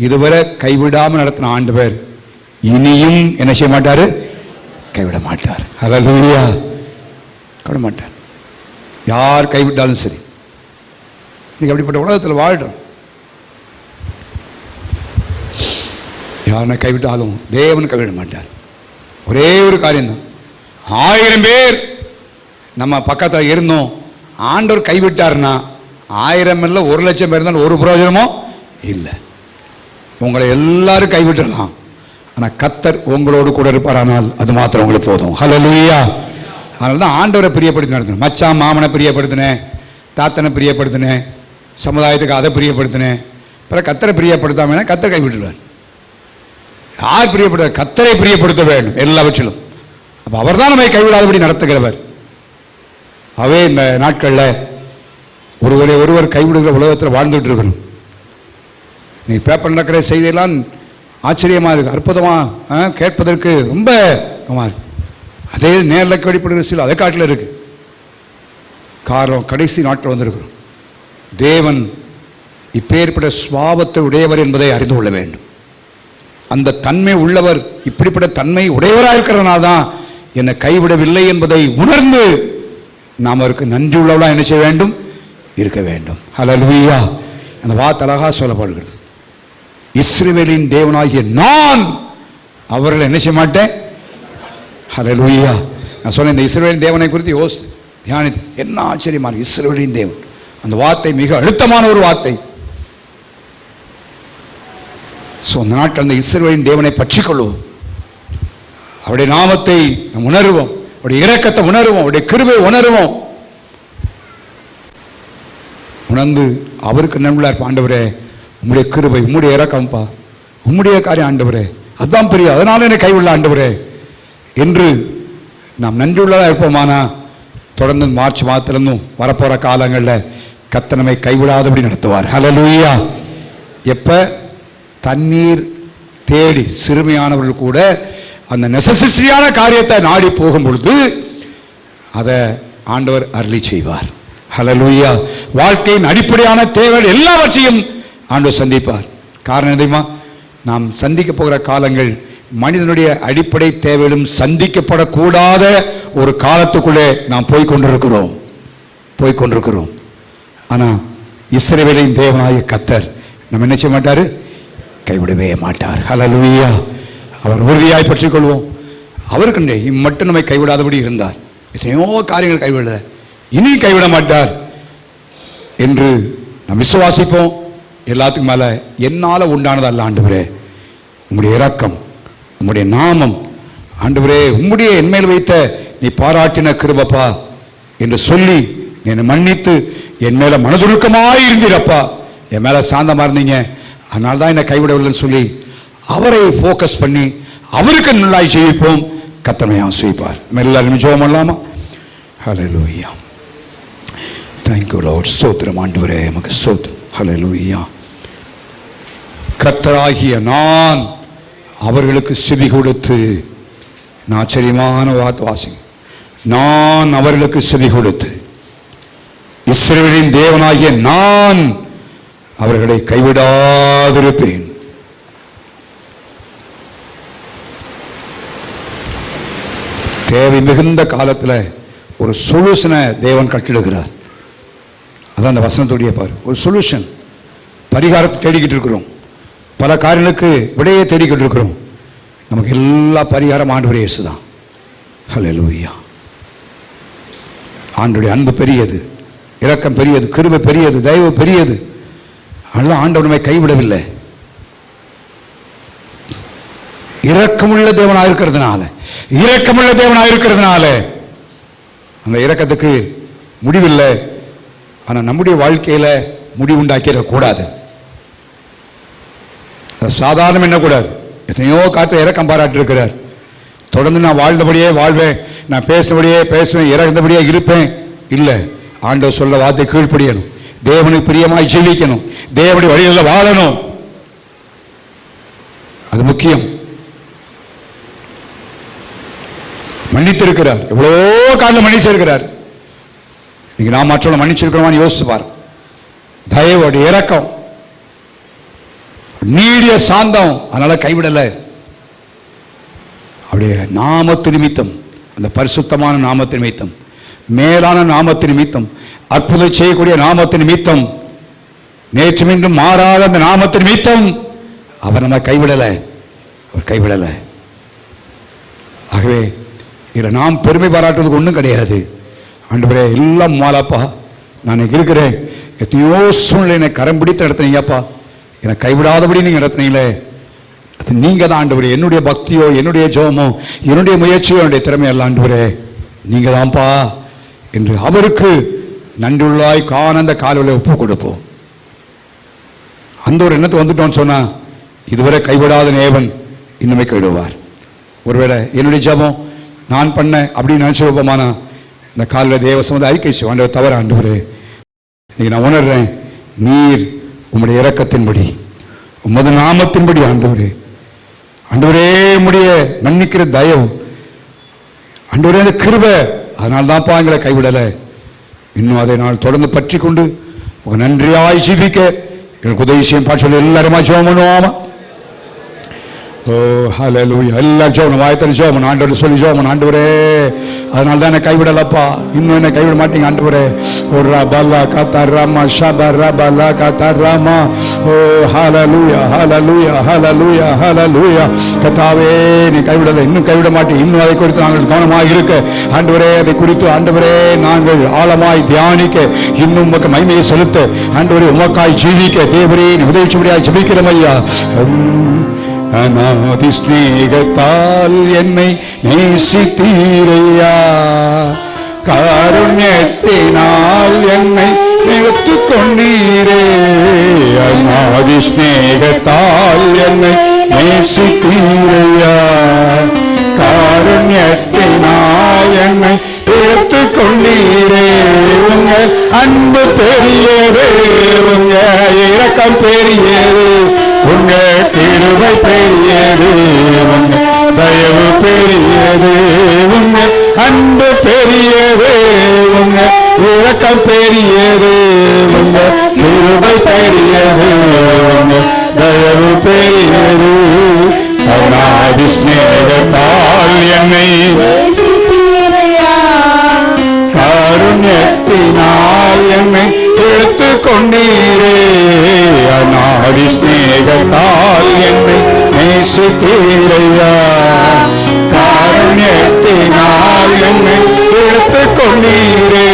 இதுவரை கைவிடாமல் நடத்தின ஆண்டவர் இனியும் என்ன செய்ய மாட்டாரு? கைவிட மாட்டார். ஹல்லேலூயா. கைவிட மாட்டார். யார் கைவிட்டாலும் சரி. நீங்க அப்படிப்பட்ட உலகத்தில் வாழ்றோம். யாரை கைவிட்டாலும் தேவன் கைவிட மாட்டார். ஒரே ஒரு காரியம்தான், 1000 பேர் நம்ம பக்கத்தில் இருந்தோம், ஆண்டவர் கைவிட்டார்னா 1000 இல்லை 1,00,000 பேர் இருந்தாலும் ஒரு பிரயோஜனமும் இல்லை. உங்களை எல்லாரும் கைவிட்டுடலாம், ஆனால் கர்த்தர் உங்களோடு கூட இருப்பாரானால் அது மாத்திரம் உங்களுக்கு போதும். ஹல்லேலூயா. அதனால தான் ஆண்டவரை பிரியப்படுத்தி நடத்தினேன். மச்சான் மாமனை பிரியப்படுத்தினேன், தாத்தனை பிரியப்படுத்தினேன், சமுதாயத்துக்கு அதை பிரியப்படுத்தினேன். பிறகு கர்த்தரை பிரியப்படுத்தாமல் கர்த்தர் கைவிட்டுடுவார். யார் பிரியப்படுத்த? கர்த்தரை பிரியப்படுத்த வேண்டும் எல்லாவற்றிலும். அப்போ அவர் தான் நம்மை கைவிடாதபடி நடத்துகிறவர். அவே இந்த நாட்களில் ஒருவர் கைவிடுகிற உலகத்தில் வாழ்ந்துட்டு இருக்கிறோம். நீ பேப்பர் நடக்கிற செய்தியெல்லாம் ஆச்சரியமாக இருக்குது, அற்புதமாக கேட்பதற்கு ரொம்ப அதே நேரில் வெளிப்படுகிற சில அதை காட்டில் இருக்கு. காரணம், கடைசி நாட்டில் வந்திருக்கிறோம். தேவன் இப்பேற்பட்ட சுவாபத்தை உடையவர் என்பதை அறிந்து கொள்ள வேண்டும். அந்த தன்மை உள்ளவர், இப்படிப்பட்ட தன்மை உடையவராக இருக்கிறதுனால தான் என்னை கைவிடவில்லை என்பதை உணர்ந்து நாம் அவருக்கு நன்றி உள்ளவர்களாக என்ன செய்ய வேண்டும்? இருக்க வேண்டும். ஹல்லேலூயா. அந்த வார்த்தை அழகாக சொல்லப்படுகிறது. இஸ்ரவேலின் தேவனாகிய நான் அவர்களை என்ன செய்ய மாட்டேன். ஹல்லேலூயா. நான் சொன்ன இந்த இஸ்ரவேலின் தேவனை குறித்து யோசித்து தியானித்து என்ன ஆச்சரியமான இஸ்ரவேலின் தேவன். அந்த வார்த்தை மிக அழுத்தமான ஒரு வார்த்தை. ஸோ அந்த நாட்டில் அந்த இஸ்ரவேலின் தேவனை பற்றி கொள்வோம். அவருடைய நாமத்தை நாம் உணர்வோம், அவருடைய இரக்கத்தை உணர்வோம், அவருடைய கிருபை உணர்வோம். உணர்ந்து அவருக்கு நன்மையா இருப்ப. ஆண்டவரே உம்முடைய கிருபை, உம்முடைய இரக்கம்ப்பா, உம்முடைய காரியம் ஆண்டவரே, அதுதான் பெரிய, அதனால என்னை கைவிடல ஆண்டவரே என்று நாம் நன்றியுள்ளதாக இருப்போமானா தொடர்ந்து மார்ச் மாதத்திலிருந்தும் வரப்போகிற காலங்களில் கர்த்தர் நம்மை கைவிடாதபடி நடத்துவார். ஹல்லேலூயா. எப்போ தண்ணீர் தேடி சிறுமியானவர்கள் கூட அந்த நெசசிட்டியான காரியத்தை நாடி போகும் பொழுது அதை ஆண்டவர் அருளி செய்வார். ஹல்லேலூயா. வாழ்க்கையின் அடிப்படையான தேவை எல்லாவற்றையும் ஆண்டவர் சந்திப்பார். காரணம் எதையுமா, நாம் சந்திக்க போகிற காலங்கள் மனிதனுடைய அடிப்படை தேவைகளும் சந்திக்கப்படக்கூடாத ஒரு காலத்துக்குள்ளே நாம் போய்கொண்டிருக்கிறோம். ஆனால் இஸ்ரவேலின் தேவனாகிய கர்த்தர் நம்ம என்ன செய்ய மாட்டார்? கைவிடவே மாட்டார். ஹல்லேலூயா. அவர் உறுதியாய் பற்றிக் கொள்வோம். அவருக்கு மட்டும் நம்மை கைவிடாதபடி இருந்தார். எத்தனையோ காரியங்கள் கைவிட, இனி கைவிட மாட்டார் என்று நாம் விசுவாசிப்போம். எல்லாத்துக்கும் மேலே என்னால் உண்டானது அல்ல ஆண்டவரே, உம்முடைய இரக்கம், உம்முடைய நாமம் ஆண்டவரே, உம்முடைய என்மேல் வைத்த நீ பாராட்டின கிருபப்பா என்று சொல்லி என்னை மன்னித்து என் மேலே மனதுருக்கமாய் இருந்தீரப்பா, என் மேலே சாந்தமாக இருந்தீங்க, அதனால தான் என்னை கைவிடவில்லைன்னு சொல்லி அவரை ஃபோக்கஸ் பண்ணி அவருக்கு நல்லாய் செய்விப்போம். கர்த்தர் செய்வார். நம்ம எல்லாரும் ஜெபம் பண்ணலாமா? ஹல்லேலூயா. Thank you lord. ஸ்தோத்திரம் ஆண்டவரே, நமக்கு ஸ்தோத்திரம். ஹல்லேலூயா. கர்த்தராகிய நான் அவர்களுக்கு செவி கொடுத்து, நான் ஆச்சரியமான வாசி, நான் அவர்களுக்கு செவி கொடுத்து இஸ்ரவேலின் தேவனாகிய நான் அவர்களை கைவிடாதிருப்பேன். தேவை மிகுந்த காலத்தில் ஒரு சொல்யூஷனை தேவன் கட்டிடுகிறார். அதான் அந்த வசனத்துடைய பாரு, ஒரு சொல்யூஷன், பரிகாரத்தை தேடிக்கிட்டு இருக்கிறோம். பல காரியங்களுக்கு விடையே தேடிக்கிட்டு இருக்கிறோம். நமக்கு எல்லா பரிகாரம் ஆண்டவரே இயேசு தான். ஹல்லேலூயா. ஆண்டவருடைய அன்பு பெரியது, இரக்கம் பெரியது, கிருபை பெரியது, தயவு பெரியது. அதெல்லாம் ஆண்டவர் நம்மை கைவிடவில்லை. இரக்கமுள்ள தேவனாக இருக்கிறதுனால அந்த இரக்கத்துக்கு முடிவில்லை. ஆனால் நம்முடைய வாழ்க்கையில் முடிவுண்டாக்கிடக்கூடாது. சாதாரணம் என்னக்கூடாது. எத்தனையோ காலத்தில் இரக்கம் பாராட்டிருக்கிறார். தொடர்ந்து நான் வாழ்ந்தபடியே வாழ்வேன், நான் பேசுபடியே பேசுவேன், இறந்தபடியே இருப்பேன் இல்லை. ஆண்டவர் சொல்ல வார்த்தை கீழ்ப்படியணும், தேவனுக்கு பிரியமாய் ஜீவிக்கணும், தேவனுடைய வழியில் வாழணும். அது முக்கியம். மன்னித்திருக்கிறார், எவ்வளோ காலம் மன்னிச்சிருக்கிறார். இன்னைக்கு நான் மற்றவங்களை மன்னிச்சிருக்கிறோமான்னு யோசிச்சுப்பார். தயவோட இரக்கம், நீடிய சாந்தம், அதனால கைவிடலை. அவருடைய நாமத்து நிமித்தம், அந்த பரிசுத்தமான நாமத்தின் நிமித்தம், மேலான நாமத்தின் நிமித்தம், அற்புதம் செய்யக்கூடிய நாமத்தின் நிமித்தம், நேற்று மீண்டும் மாறாத அந்த நாமத்தின் நிமித்தம் அவர் நம்ம கைவிடலை. ஆகவே இதில் நாம் பெருமை பாராட்டுறதுக்கு ஒன்றும் கிடையாது. ஆண்டவரே எல்லாம் மாலாப்பா, நான் இருக்கிறேன். எத்தனையோ சூழ்நிலை என்னை கரம் பிடித்து நடத்துனீங்கப்பா, என்னை கைவிடாதபடி நீங்கள் நடத்துனீங்களே, அது நீங்கள் தான் ஆண்டவரே. என்னுடைய பக்தியோ, என்னுடைய ஜெபமோ, என்னுடைய முயற்சியோ, என்னுடைய திறமையல்ல ஆண்டவரே, நீங்கள் தான்ப்பா என்று அவருக்கு நன்றியுள்ளாய் காணந்த கால்களை ஒப்பு கொடுப்போம். அந்த ஒரு எண்ணத்தை வந்துட்டோன்னு சொன்னால் இதுவரை கைவிடாத நேவன் இன்னுமே கைவிடுவார். ஒருவேளை என்னுடைய ஜெபம் நான் பண்ண அப்படின்னு நினச்சி வைப்போமானா இந்த காலில் தேவ சம்பந்த அறிக்கை செய்வோம். ஆண்டவர் தவறு ஆண்டவரே, இன்னைக்கு நான் உணர்றேன், நீர் உம்முடைய இரக்கத்தின்படி, உமது நாமத்தின்படி ஆண்டவரே, உம்முடைய மன்னிக்கிற தயவு ஆண்டவரே, அந்த கிருபை, அதனால தான்ப்பா எங்களை கைவிடலை. இன்னும் அதை நான் தொடர்ந்து பற்றி கொண்டு உங்க நன்றியாய் ஜீவிக்க எங்களுக்கு உதவி செய்யும். பாட்டு சொல்லி எல்லாருமா ஜெபம் பண்ணுவோமா? ஓ ஹல்லேலூயா. எல்லாரும் ஜெபம் வாயத்தன ஜெபம் ஆண்டவரே சொல்லி ஜெபம். ஆண்டவரே அதனால தான் என்னை கைவிடலப்பா, இன்னும் என்னை கைவிட மாட்டீங்க ஆண்டவரே. ஓ ரபலா கதரமா ஷபரபலா கதரமா. ஓ ஹல்லேலூயா ஹல்லேலூயா ஹல்லேலூயா ஹல்லேலூயா. கர்த்தாவே நீ கைவிடல, இன்னும் கைவிட மாட்டீங்க. இன்னும் அதை குறித்து நாங்கள் கவனமாக இருக்க ஆண்டவரே, அதை குறித்து ஆண்டவரே நாங்கள் ஆழமாய் தியானிக்க, இன்னும் உமக்கு மகிமையை செலுத்த ஆண்டவரே உமக்காய் ஜீவிக்க தேவரே நீ உதவி செய்யும்படியாய் ஜெபிக்கிறோம் ஐயா. அநாதி ஸ்நேகத்தால் என்னை நேசித்தீரையா, காருண்யத்தினால் என்னை எடுத்துக் கொண்டீரே. அநாதி ஸ்நேகத்தால் என்னை நேசித்தீரையா, காருண்யத்தினால் என்னை எடுத்துக் கொண்டீரே. உங்க அன்பு பெரியது, உங்க இரக்கம் பெரியது, உங்க கிருபை பெரியது, உங்க தயவு பெரியது, உங்க அன்பு பெரியது, உங்க இரக்கம் பெரியது, உங்க கிருபை பெரியது, உங்க தயவு பெரியது. அநாதி ஸ்நேகத்தால் என்னை காருண்யத்தினால் என்னை எடுத்துக் கொண்டீரே. அநாதி ஸ்நேகத்தால் என்னை நேசித்தீரையா, காருண்யத்தினால் என்னை எடுத்துக் கொண்டீரே.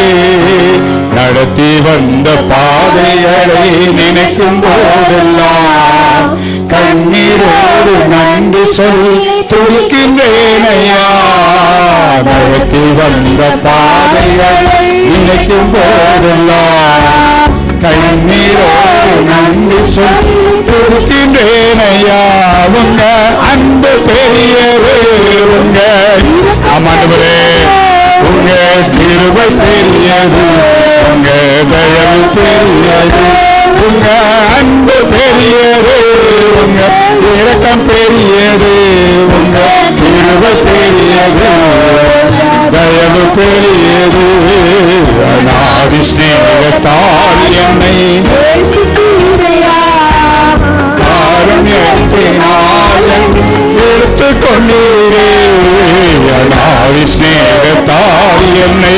நடத்தி வந்த பாதைகளை நினைக்கும் போதெல்லாம் கண்ணீரோடு நன்றி சொல் துடிக்கின்றேனையா. நடத்தி வந்த பாதைகளை நினைக்கும் போதெல்லாம் கண்ணீரோடு நன்றி சொல் துடிக்கின்றேனையா. உங்க அன்பு பெரியது, உங்க ஆமாண்டவரே உங்க கிருபை பெரியது, உங்க தயவு பெரியது, உங்க அன்பு பெரியது, உங்க இரக்கம் பெரியது, உங்க கிருபை பெரியது, தயவு பெரியது. அநாதி ஸ்நேகத்தால் என்னை காருண்யத்தினால் எடுத்துக் கொண்டீரே. அநாதி ஸ்நேகத்தால் என்னை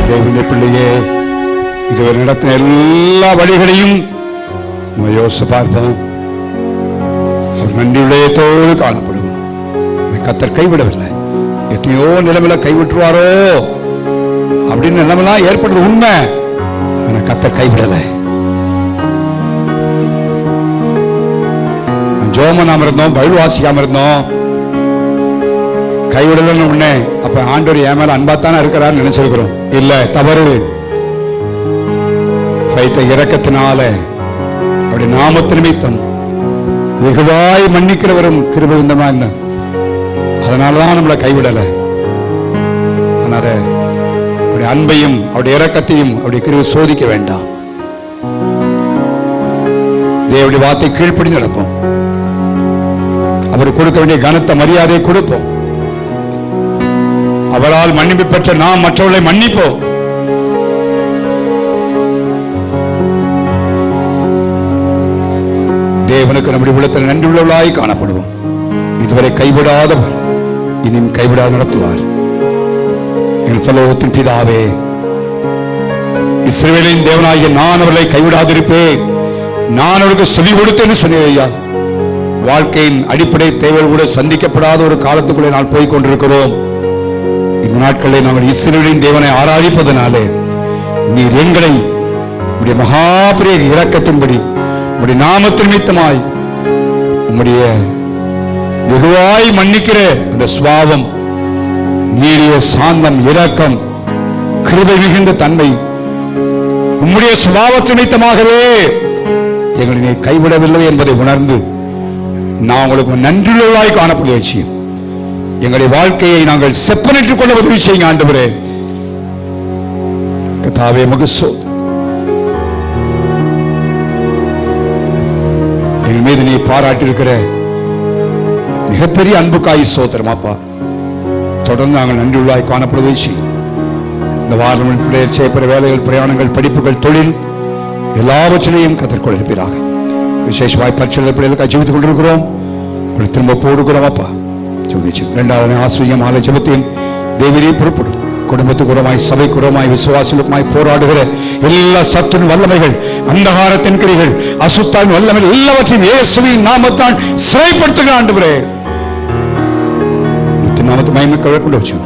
தேவனுடைய பிள்ளையே, இதுவரை நடத்தின எல்லா வழிகளையும் நம்ம யோசிச்சு பார்ப்போம். அவர் நன்றி விடயத்தோடு காணப்படுவோம். கர்த்தர் கைவிடவில்லை. எத்தனையோ நிலைமையில கைவிட்டுருவாரோ அப்படின்னு நிலைமைலாம் ஏற்படுறது உண்மை. ஆனா கர்த்தர் கைவிடலை. ஜோம நாம இருந்தோம், பைபிள் வாசிக்காம இருந்தோம், கைவிடலன்னு உடனே அப்ப ஆண்டவர் என் மேல அன்பாத்தானே இருக்கிறான்னு நினைச்சிருக்கிறோம். இல்ல, தவறு. வைத்த இரக்கத்தினால அப்படி நாமத்து நிமித்தம் வெகுவாய் மன்னிக்கிறவரும் கிருபையுள்ளவருமா இருந்தார். அதனாலதான் நம்மளை கைவிடல. அதனால அவருடைய அன்பையும் அவருடைய இரக்கத்தையும் அவருடைய கிருபை சோதிக்க வேண்டாம். தேவனுடைய வார்த்தை கீழ்ப்படிந்து நடப்போம். அவர் கொடுக்க வேண்டிய கனத்த மரியாதையை கொடுப்போம். அவரால் மன்னிப்பு பெற்ற நாம் மற்றவர்களை மன்னிப்போம். தேவனுக்கு நம்முடைய உள்ளத்தில் நன்றி உள்ளவர்களாய் காணப்படுவோம். இதுவரை கைவிடாதவர் இனியும் கைவிடாது நடத்துவார். என் பரலோகத்தின் பிதாவே, இஸ்ரவேலின் தேவனாகிய நான் அவர்களை கைவிடாதிருப்பேன், நான் அவருக்கு சொல்லிக் கொடுத்தேன்னு சொன்னேன் ஐயா. வாழ்க்கையின் அடிப்படை தேவைகள் கூட சந்திக்கப்படாத ஒரு காலத்துக்குள்ளே நான் போய் கொண்டிருக்கிறோம். இந்த நாட்களில் நாங்கள் இஸ்ரவேலின் தேவனை ஆராதிப்பதனாலே நீர் எங்களை உம்முடைய மகாபிரிய இரக்கத்தின்படி உம்முடைய நாமத்தின் நிமித்தமாய் உம்முடைய வெகுவாய் மன்னிக்கிற அந்த சுபாவம், நீடிய சாந்தம், இரக்கம், கிருபை மிகுந்த தன்மை, உம்முடைய சுபாவத்தின் நிமித்தமாகவே எங்களை நீ கைவிடவில்லை என்பதை உணர்ந்து நான் உங்களுக்கு நன்றியுள்ளவர்களாய் காணப்படுவதை செய்யும். எங்களுடைய வாழ்க்கையை நாங்கள் செப்பனிட்டுக் கொள்ள உதவி செய்யுங்க ஆண்டவரே. கர்த்தாவே மகிழ்ச்சி எங்கள் மீது நீ பாராட்டியிருக்கிற மிகப்பெரிய அன்புக்காய் ஸ்தோத்திரம் அப்பா. தொடர்ந்து நாங்கள் நன்றியுள்ளாய் காணப்படுவதை செய்யும். இந்த வாரம் பிள்ளைகள் செய்யப்படுற வேலைகள், பிரயாணங்கள், படிப்புகள், தொழில் எல்லாவற்றிலையும் கத்தர் இருப்பீராக. விசேஷமாய் பரிசுத்த பிள்ளைகளுக்கு ஜெபித்துக் கொண்டிருக்கிறோம். திரும்ப போடுகிறோம் அப்பா. ஜெபிச்சு 2வது ஆசிரியம் ஆலை ஜெபத்தையும் தேவரே பொறுப்படும். குடும்பத்துக்குறமாய், சபைக்குறமாய், விசுவாசமாய் போராடுகிற எல்லா சத்துன் வல்லமைகள், அந்தகாரத்தின் கிரிகள், அசுத்தான் வல்லமை எல்லாவற்றையும் இயேசுவின் நாமத்தால் சிறைப்படுத்துகிற ஆண்டவரே, நாமத்தை மகிமைக்காக கொண்டு வச்சோம்.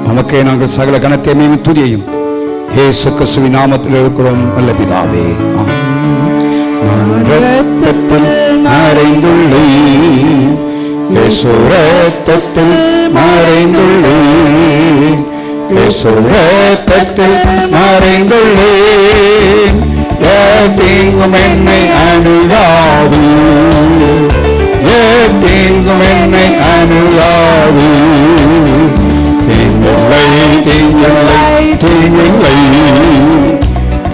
நமக்கே நாங்கள் சகல கனத்தையும் துதியையும் இயேசு கிறிஸ்துவின் நாமத்தில் இருக்கிறோம் நல்ல பிதாவே. நான் இரத்தத்தில் மறைந்துள்ளேன், இயேசு இரத்தத்தில் மறைந்துள்ளேன், இயேசு இரத்தத்தில் மறைந்துள்ளேன். தீங்கும் என்னை அணுகாது, தீங்கும் என்னை அணுகாது. தீங்கில்லை, தீங்கில்லை, தீங்கில்லை,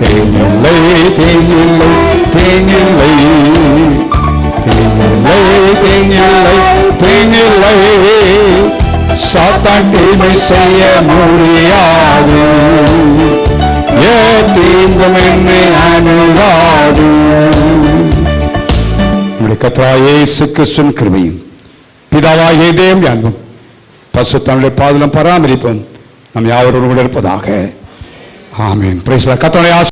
தீங்கில்லை, தீங்கில்லை, தீங்கில்லை, தீங்கில்லை, தீங்கில்லை, தீங்கில்லை. சாத்தான் தீமை செய்ய முடியாது, தீங்கும் என்னை அணுகாது. நம்முடைய கர்த்தராகிய இயேசு கிறிஸ்துவின் கிருபையும் பிதாவாகிய தேவனுடைய அன்பும் பரிசுத்தமுடைய பாதுகாப்பும் பராமரிப்பும் நம் யாவரோடும் கூட இருப்பதாக. ஆமென். Praise the lord. கர்த்தருடைய